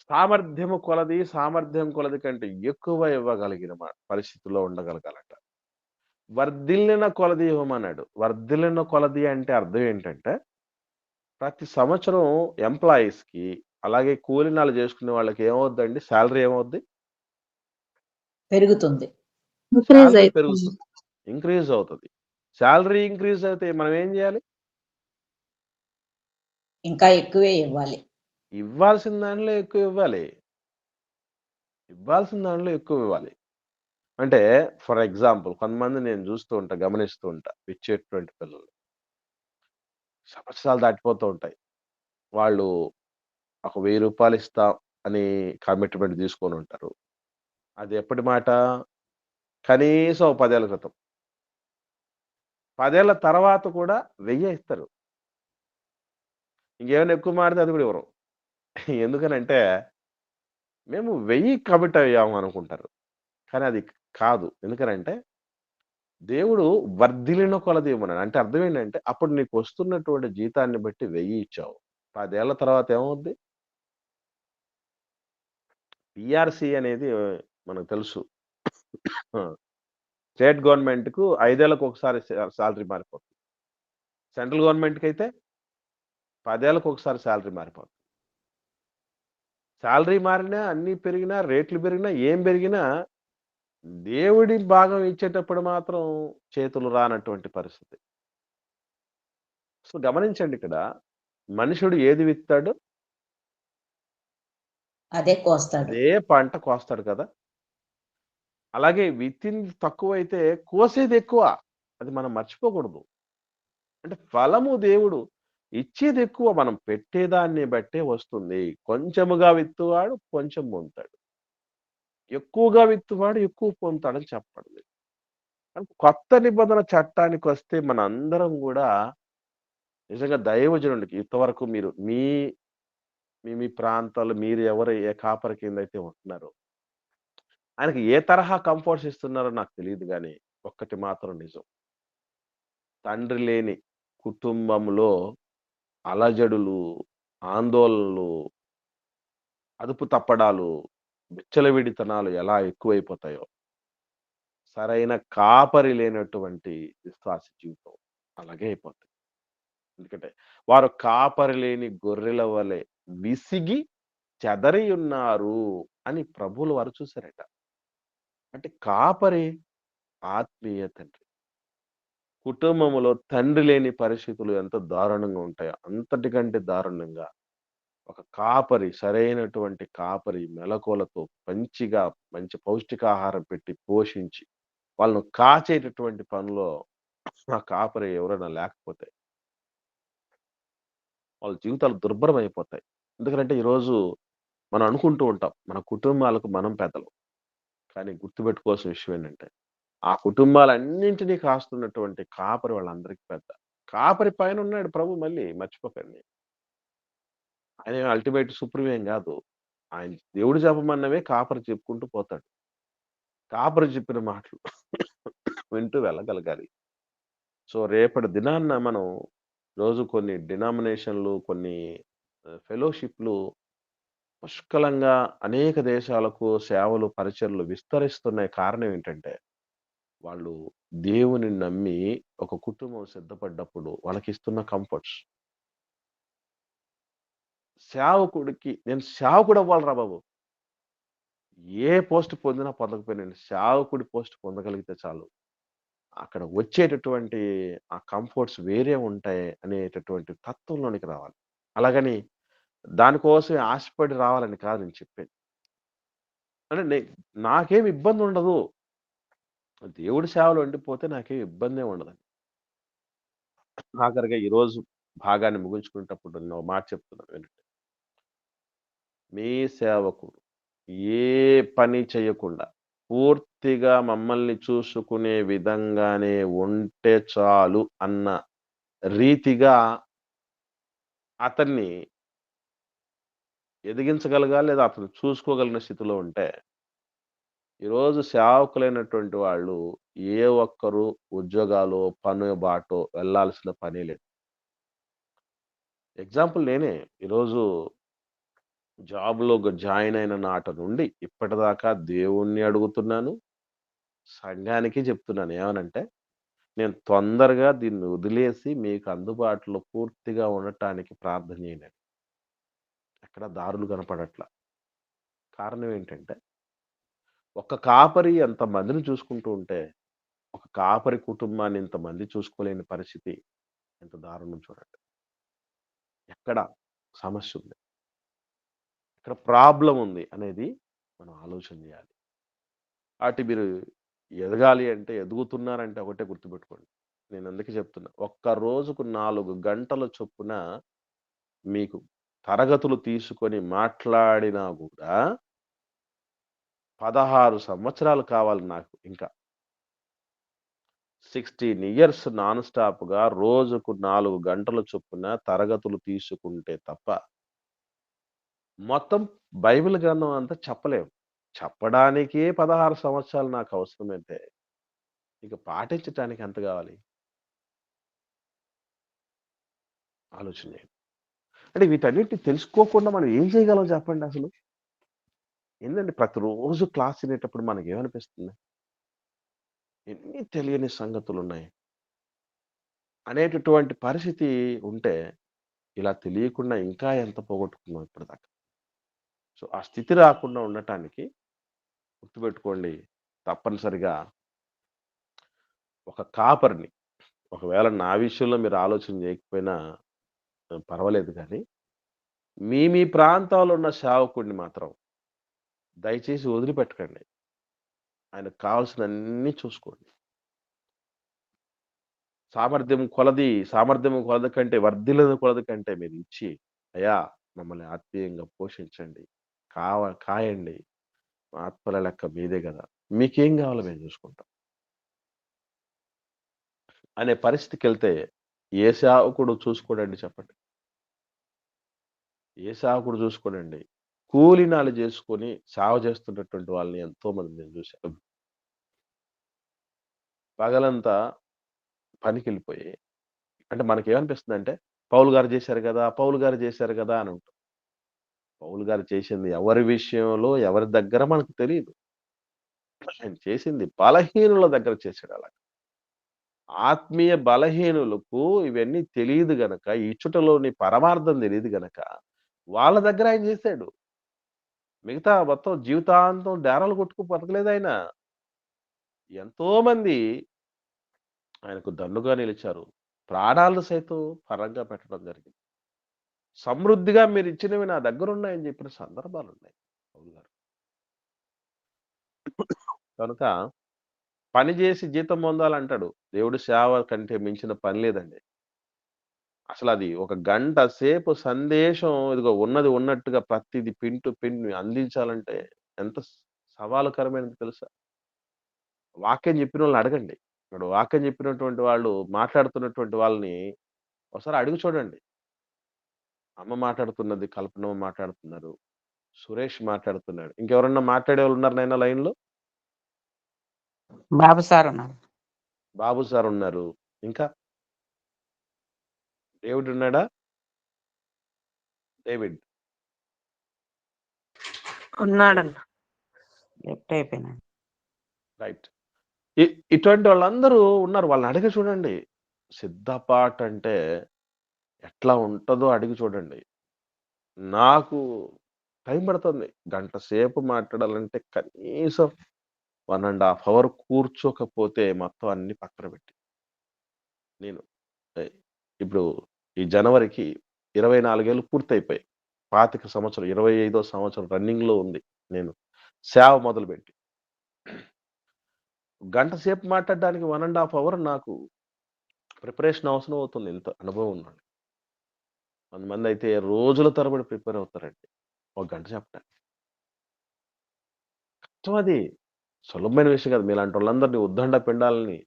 సామర్థ్యం కొలది కంటే ఎక్కువ ఇవ్వగలిగిన పరిస్థితిలో ఉండగలగాలట. వర్ధిల్లిన కొలది ఇవ్వమన్నాడు. వర్ధిల్లిన కొలది అంటే అర్థం ఏంటంటే, ప్రతి సంవత్సరం ఎంప్లాయీస్‌కి అలాగే కూలినాలు చేసుకునే వాళ్ళకి ఏమవుద్దండి? సాలరీ ఏమవుద్ది? పెరుగుతుంది. సాలరీ పెరుగుతుంది. ఇంక్రీజ్ అవుతది. సాలరీ ఇంక్రీజ్ అయితే మనం ఏం చేయాలి? ఇంకా ఎక్కువే ఇవ్వాలి. ఇవ్వాల్సిన దానిలో ఎక్కువ ఇవ్వాలి. ఇవ్వాల్సిన దానిలో ఎక్కువ ఇవ్వాలి. అంటే ఫర్ ఎగ్జాంపుల్ కొంతమంది నేను చూస్తూ ఉంటా, గమనిస్తూ ఉంటా. ఇచ్చేటువంటి పిల్లలు. సంవత్సరాలు దాటిపోతూ ఉంటాయి. వాళ్ళు ఒక రూ. 1000 ఇస్తాం అని కమిట్మెంట్ తీసుకొని ఉంటారు. అది ఎప్పటి మాట? కనీసం ఓ 10 ఏళ్ల క్రితం. 10 ఏళ్ల తర్వాత కూడా 1000 ఇస్తారు. ఇంకేమైనా ఎక్కువ మాడితే అది కూడా ఇవ్వరు. ఎందుకనంటే మేము 1000 కమిట్ అయ్యాము అనుకుంటారు. కానీ అది కాదు. ఎందుకనంటే దేవుడు వర్ధిల్లిన కొలది ఇవ్వమన్నాడు. అంటే అర్థం ఏంటంటే, అప్పుడు నీకు వస్తున్నటువంటి జీతాన్ని బట్టి 1000 ఇచ్చావు. 10 ఏళ్ల తర్వాత ఏమవుద్ది? పీఆర్‌సీ అనేది మనకు తెలుసు. ఆ! స్టేట్ గవర్నమెంట్‌కు 5 ఏళ్లకు ఒకసారి సాలరీ మారిపోతుంది. సెంట్రల్ గవర్నమెంట్‌కైతే 10 ఏళ్లకు ఒకసారి సాలరీ మారిపోతుంది. సాలరీ మారినా, అన్నీ పెరిగినా, రేట్లు పెరిగినా, ఏం పెరిగినా దేవుడి భాగం ఇచ్చేటప్పుడు మాత్రం చేతులు రానటువంటి పరిస్థితి. సో, గమనించండి ఇక్కడ మనుషుడు ఏది విత్తాడో అదే కోస్తాడు. అదే పంట కోస్తాడు కదా! అలాగే విత్తింది తక్కువైతే కోసేది ఎక్కువ. అది మనం మర్చిపోకూడదు. అంటే ఫలము దేవుడు ఇచ్చేది ఎక్కువ. మనం పెట్టేదాన్ని బట్టే వస్తుంది. కొంచెముగా విత్తువాడు కొంచెం పొందుతాడు. ఎక్కువగా విత్తువాడు ఎక్కువ పొందుతాడని చెప్పబడింది. కొత్త నిబంధన చట్టానికొస్తే మనందరం గూడా నిజంగా దైవజనుడికి ఇంతవరకు మీరు మీ మీ మీ ప్రాంతాల్లో మీరు ఎవరు ఏ కాపరి కిందైతే ఉంటున్నారో, ఆయనకి ఏ తరహా కంఫర్ట్స్ ఇస్తున్నారో నాకు తెలీదు గానీ, ఒక్కటి మాత్రం నిజం. తండ్రి లేని కుటుంబంలో అలజడులు, ఆందోళనలు, అదుపు తప్పడాలు, విచ్చలవిడితనాలు ఎలా ఎక్కువైపోతాయో, సరైన కాపరి లేనటువంటి విశ్వాస జీవితం అలాగే అయిపోతుంది. ఎందుకంటే, వారు కాపరి లేని గొర్రెల వలె విసిగి చెదరియున్నారు అని ప్రభువులు వారు చూసారట. అంటే కాపరి ఆత్మీయ తండ్రి. కుటుంబములో తండ్రి లేని పరిస్థితులు ఎంత దారుణంగా ఉంటాయో, అంతటికంటే దారుణంగా ఒక కాపరి, సరైనటువంటి కాపరి మెళకువలతో మంచిగా మంచి పౌష్టికాహారం పెట్టి పోషించి, వాళ్ళను కాచేటటువంటి పనిలో ఆ కాపరి ఎవరైనా లేకపోతే, వాళ్ళ జీవితాలు దుర్భరమైపోతాయి. ఎందుకంటే ఈరోజు మనం అనుకుంటూ ఉంటాం, మన కుటుంబాలకు మనం పెద్దలు. కానీ గుర్తుపెట్టుకోవాల్సిన విషయం ఏంటంటే, ఆ కుటుంబాలన్నింటినీ కాస్తున్నటువంటి కాపరి వాళ్ళందరికీ పెద్ద. కాపరి పైనున్నాడు ప్రభు మళ్ళీ మర్చిపోకండి. ఆయన అల్టిమేట్ సుప్రీం ఏం గాదు. ఆయన దేవుడు చెప్పమన్నవే కాపరి చెప్పుకుంటూ పోతాడు. కాపరి చెప్పిన మాటలు వింటూ వెళ్ళగలగాలి. సో, రేపటి దినాన్న మనం రోజు కొన్ని డినామినేషన్‌లు, కొన్ని ఫెలోషిప్‌లు పుష్కలంగా అనేక దేశాలకు సేవలు, పరిచర్లు విస్తరిస్తున్నాయి. కారణం ఏంటంటే, వాళ్ళు దేవుని నమ్మి ఒక కుటుంబం సిద్ధపడ్డప్పుడు వాళ్ళకిస్తున్న కంఫర్ట్స్. సేవకుడికి నేను సేవకుడవ్వాలిరా బాబు! ఏ పోస్ట్ పొందినా పొందకపోయినా నేను సేవకుడి పోస్ట్ పొందగలిగితే చాలు. అక్కడ వచ్చేటటువంటి ఆ కంఫర్ట్స్ వేరే ఉంటాయి అనేటటువంటి తత్వంలోనికి రావాలి. అలాగని దానికోసమే ఆశపడి రావాలని కాదు నేను చెప్పేది. అంటే నాకేమి ఇబ్బందుండదు. దేవుడి సేవలో ఉండిపోతే నాకేం ఇబ్బందేం ఉండదండి. ఆఖరిగా ఈరోజు భాగాన్ని ముగించుకునేటప్పుడు నేను ఒక మాట చెప్తున్నాను వినండి. మీ సేవకుడు ఏ పని చేయకుండా పూర్తిగా మమ్మల్ని చూసుకునే విధంగానే ఉంటే చాలు అన్న రీతిగా అతన్ని ఎదిగించగలగాలి లేదా అతను చూసుకోగలిగిన స్థితిలో ఉంటే, ఈరోజు సేవకులైనటువంటి వాళ్ళు ఏ ఒక్కరు ఉద్యోగాలో, పని బాటో వెళ్ళాల్సిన పనే లేదు. ఎగ్జాంపుల్ నేనే. ఈరోజు జాబ్‌లో జాయిన్ అయిన నాట నుండి ఇప్పటిదాకా దేవుణ్ణి అడుగుతున్నాను. సంఘానికి చెప్తున్నాను. ఏమనంటే, నేను తొందరగా దీన్ని వదిలేసి మీకు అందుబాటులో పూర్తిగా ఉండటానికి ప్రార్థన చేయండని. ఎక్కడ దారులు కనపడట్ల. కారణం ఏంటంటే, ఒక కాపరి ఎంతమందిని చూసుకుంటూ ఉంటే, ఒక కాపరి కుటుంబాన్ని ఇంతమంది చూసుకోలేని పరిస్థితి ఎంత దారుణం చూడండి. ఎక్కడ సమస్యుంది? ఎక్కడ ప్రాబ్లమ్ ఉంది అనేది మనం ఆలోచన చేయాలి. మీరు ఎదగాలి అంటే, ఎదుగుతున్నారంటే ఒకటే గుర్తుపెట్టుకోండి. నేను అందుకే చెప్తున్నా. ఒక్క రోజుకు 4 గంటల చొప్పున మీకు తరగతులు తీసుకొని మాట్లాడినా గూడా 16 సంవత్సరాలు కావాలి నాకు ఇంకా. 16 ఇయర్స్ నాన్ స్టాప్‌గా రోజుకు 4 గంటల చొప్పున తరగతులు తీసుకుంటే తప్ప, మొత్తం బైబిల్ గ్రంథం అంతా చెప్పలేం. చెప్పడానికే 16 సంవత్సరాలు నాకు అవసరమైతే, ఇక పాటించటానికి ఎంత కావాలి? ఆలోచన చేయండి. అంటే వీటన్నిటిని తెలుసుకోకుండా మనం ఏం చేయగలం చెప్పండి అసలు? ఏందండి ప్రతిరోజు క్లాస్ వినేటప్పుడు మనకేమనిపిస్తుంది? ఎన్ని తెలియని సంగతులున్నాయి అనేటటువంటి పరిస్థితి ఉంటే, ఇలా తెలియకుండా ఇంకా ఎంత పోగొట్టుకున్నాం ఇప్పటిదాకా. సో, ఆ స్థితి రాకుండా ఉండటానికి గుర్తుపెట్టుకోండి, తప్పనిసరిగా ఒక కాపరిని, ఒకవేళ నా విషయంలో మీరు ఆలోచన చేయకపోయినా పర్వాలేదు గానీ, మీ ప్రాంతాల్లో ఉన్న సేవకుడిని మాత్రం దయచేసి వదిలిపెట్టకండి. ఆయనకు కావాల్సినన్నీ చూసుకోండి. సామర్థ్యం కొలది కంటే, వర్ధిల్లిన కొలది కంటే మీరిచ్చి, అయ్యా మమ్మల్ని ఆత్మీయంగా పోషించండి, కాయండి, మా ఆత్మల లెక్క మీదే గదా! మీకేం గావాలో మేము జూసుకుంటాం అనే పరిస్థితికెళ్తే, ఏ సేవకుడు చూసుకోడండి చెప్పండి? ఏ సేవకుడు చూసుకోడండి? కూలినాలి జేసుకొని సేవ చేస్తున్నటువంటి వాళ్ళని ఎంతోమంది నేను జూశాను. పగలంతా పనికెళ్ళిపోయి అంటే మనకేమనిపిస్తుందంటే, పౌలు గారు జేశారు గదా! పౌలు గారు జేశారు గదా! అని ఉంటాం. పౌలు గారు చేసింది ఎవరి విషయంలో, ఎవరి దగ్గర మనకు తెలీదు. ఆయన చేసింది బలహీనుల దగ్గర చేశాడు అలాగా. ఆత్మీయ బలహీనులకు ఇవన్నీ తెలీదు గనక, ఇచ్చుటలోని పరమార్థం తెలీదు గనక, వాళ్ళ దగ్గర ఆయన జేశాడు. మిగతా మొత్తం జీవితాంతం డేరాలు కొట్టుకు బతకలేదాయన. ఎంతోమంది ఆయనకు దన్నుగా నిలిచారు. ప్రాణాలను సైతం పరంగా పెట్టడం జరిగింది. సమృద్ధిగా మీరిచ్చినవి నా దగ్గరున్నాయని జెప్పిన సందర్భాలున్నాయి పౌలు గారు. కనుక పని జేసి జీతం పొందాలంటాడు. దేవుడి సేవ కంటే మించిన పని లేదండి. అసలది ఒక గంట సేపు సందేశం ఇదిగో ఉన్నది ఉన్నట్టుగా ప్రతిది పిన్ టు పిన్ అందించాలంటే ఎంత సవాలుకరమైనది తెలుసా? వాక్యం చెప్పినోళ్ళని అడగండి. ఇప్పుడు వాక్యం చెప్పినటువంటి వాళ్ళు మాట్లాడుతున్నటువంటి వాళ్ళని ఒకసారి అడిగి చూడండి. అమ్మ మాట్లాడుతున్నది, కల్పన మాట్లాడుతున్నారు, సురేష్ మాట్లాడుతున్నాడు. ఇంకెవరన్నా మాట్లాడేవాళ్ళున్నారా నాయనా లైన్‌లో? బాబు సార్ ఉన్నారు. బాబు సార్ ఉన్నారు. ఇంకా? డేవిడ్ ఉన్నాడా? డేవిడ్. ఉన్నాడన్న. లెఫ్ట్ అయిపోయినాడు. రైట్. ఇటువంటి వాళ్ళందరూ ఉన్నారు. వాళ్ళని అడిగి చూడండి. సిద్ధపాటు అంటే ఎట్లా ఉంటదో అడిగి చూడండి. నాకు టైం పడుతుంది. గంట సేపు మాట్లాడాలంటే కనీసం 1 ½ అవర్ కూర్చోకపోతే మొత్తం అన్నీ పక్కన పెట్టి. నేను ఎ ఇప్పుడు ఈ జనవరికి 24 ఏళ్ళు పూర్తయిపోయాయి. 25 సంవత్సరం, 25వ సంవత్సరం రన్నింగ్‌లో ఉంది నేను సేవ మొదలుపెట్టి. గంట సేపు మాట్లాడడానికి 1 ½ అవర్ నాకు ప్రిపరేషన్ అవసరం అవుతుంది ఇంత అనుభవం ఉన్నోళ్ళకి. కొంతమందయితే రోజుల తరబడి ప్రిపేర్ అవుతారండి. ఒక గంట చెప్పడానికి. కష్టం అది. సులభమైన విషయం కాదు. మీలాంటోళ్ళందరిని ఉద్దండ పిండాలని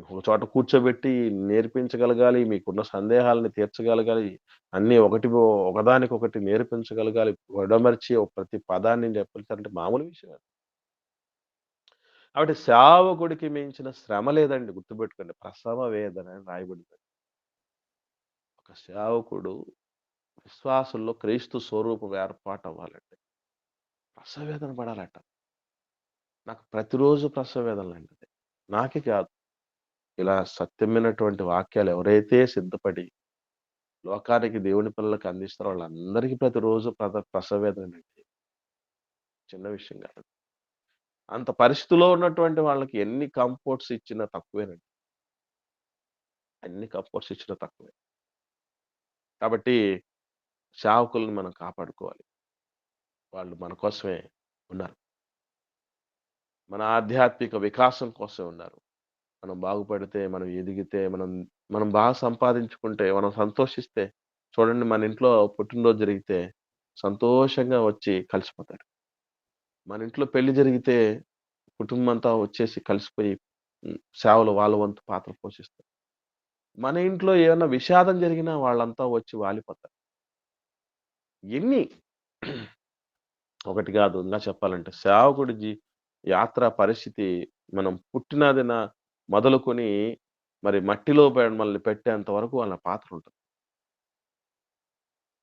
ఒక చోట కూర్చోబెట్టి నేర్పించగలగాలి. మీకున్న సందేహాలను తీర్చగలగాలి. అన్నీ ఒకదానికొకటి నేర్పించగలగాలి. విడమర్చి ప్రతి పదాన్ని చెప్పాలంటే మామూలు విషయం కాదు. కాబట్టి సేవకుడికి మించిన శ్రమ లేదండి గుర్తుపెట్టుకోండి. ప్రసవ వేదన అని రాయబడింది. ఒక సేవకుడు విశ్వాసుల్లో క్రీస్తు స్వరూపం ఏర్పాటవ్వాలంటే ప్రసవ వేదన పడాలట. నాకు ప్రతిరోజు ప్రసవ వేదనలండి. నాకే కాదు. ఇలా సత్యమైనటువంటి వాక్యాలు ఎవరైతే సిద్ధపడి లోకానికి దేవుని పిల్లలకి అందిస్తారో వాళ్ళందరికీ ప్రతిరోజు ప్రసవ వేదనండి. చిన్న విషయం కాదు. అంత పరిస్థితిలో ఉన్నటువంటి వాళ్ళకి ఎన్ని కంఫర్ట్స్ ఇచ్చినా తక్కువేనండి. అన్ని కంఫర్ట్స్ ఇచ్చినా తక్కువే. కాబట్టి సేవకులను మనం కాపాడుకోవాలి. వాళ్ళు మన కోసమే ఉన్నారు. మన ఆధ్యాత్మిక వికాసం కోసమే ఉన్నారు. మనం బాగుపడితే, మనం ఎదిగితే, మనం బాగా సంపాదించుకుంటే, మనం సంతోషిస్తే చూడండి మన ఇంట్లో పుట్టినరోజు జరిగితే సంతోషంగా వచ్చి కలిసిపోతారు. మన ఇంట్లో పెళ్లి జరిగితే కుటుంబం అంతా వచ్చేసి కలిసిపోయి సేవలో వాళ్ళ వంతు పాత్ర పోషిస్తారు. మన ఇంట్లో ఏమన్నా విషాదం జరిగినా వాళ్ళంతా వచ్చి వాలిపోతారు. ఎన్ని ఒకటి కాదు ఇంకా చెప్పాలంటే సేవకుడి యాత్ర పరిస్థితి మనం పుట్టినదిన మొదలుకొని మరి మట్టిలో మనల్ని పెట్టేంత వరకు వాళ్ళ పాత్ర ఉంటుంది.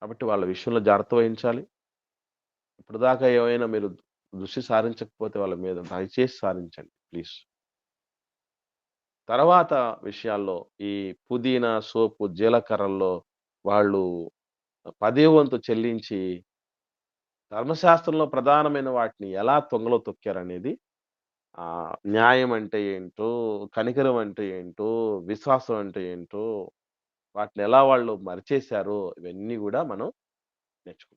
కాబట్టి వాళ్ళ విషయంలో జాగ్రత్త వహించాలి. ఇప్పటిదాకా ఏమైనా మీరు దృష్టి సారించకపోతే వాళ్ళ మీద దయచేసి సారించండి ప్లీజ్. తర్వాత విషయాల్లో ఈ పుదీనా, సోపు, జీలకర్రల్లో వాళ్ళు 10వ వంతు చెల్లించి ధర్మశాస్త్రంలో ప్రధానమైన వాటిని ఎలా తొంగలో తొక్కారనేది న్యాయం అంటే ఏంటో, కనికరం అంటే ఏంటో, విశ్వాసం అంటే ఏంటో, వాటిని ఎలా వాళ్ళు మరిచేశారో ఇవన్నీ గూడా మనం నేర్చుకుందాం.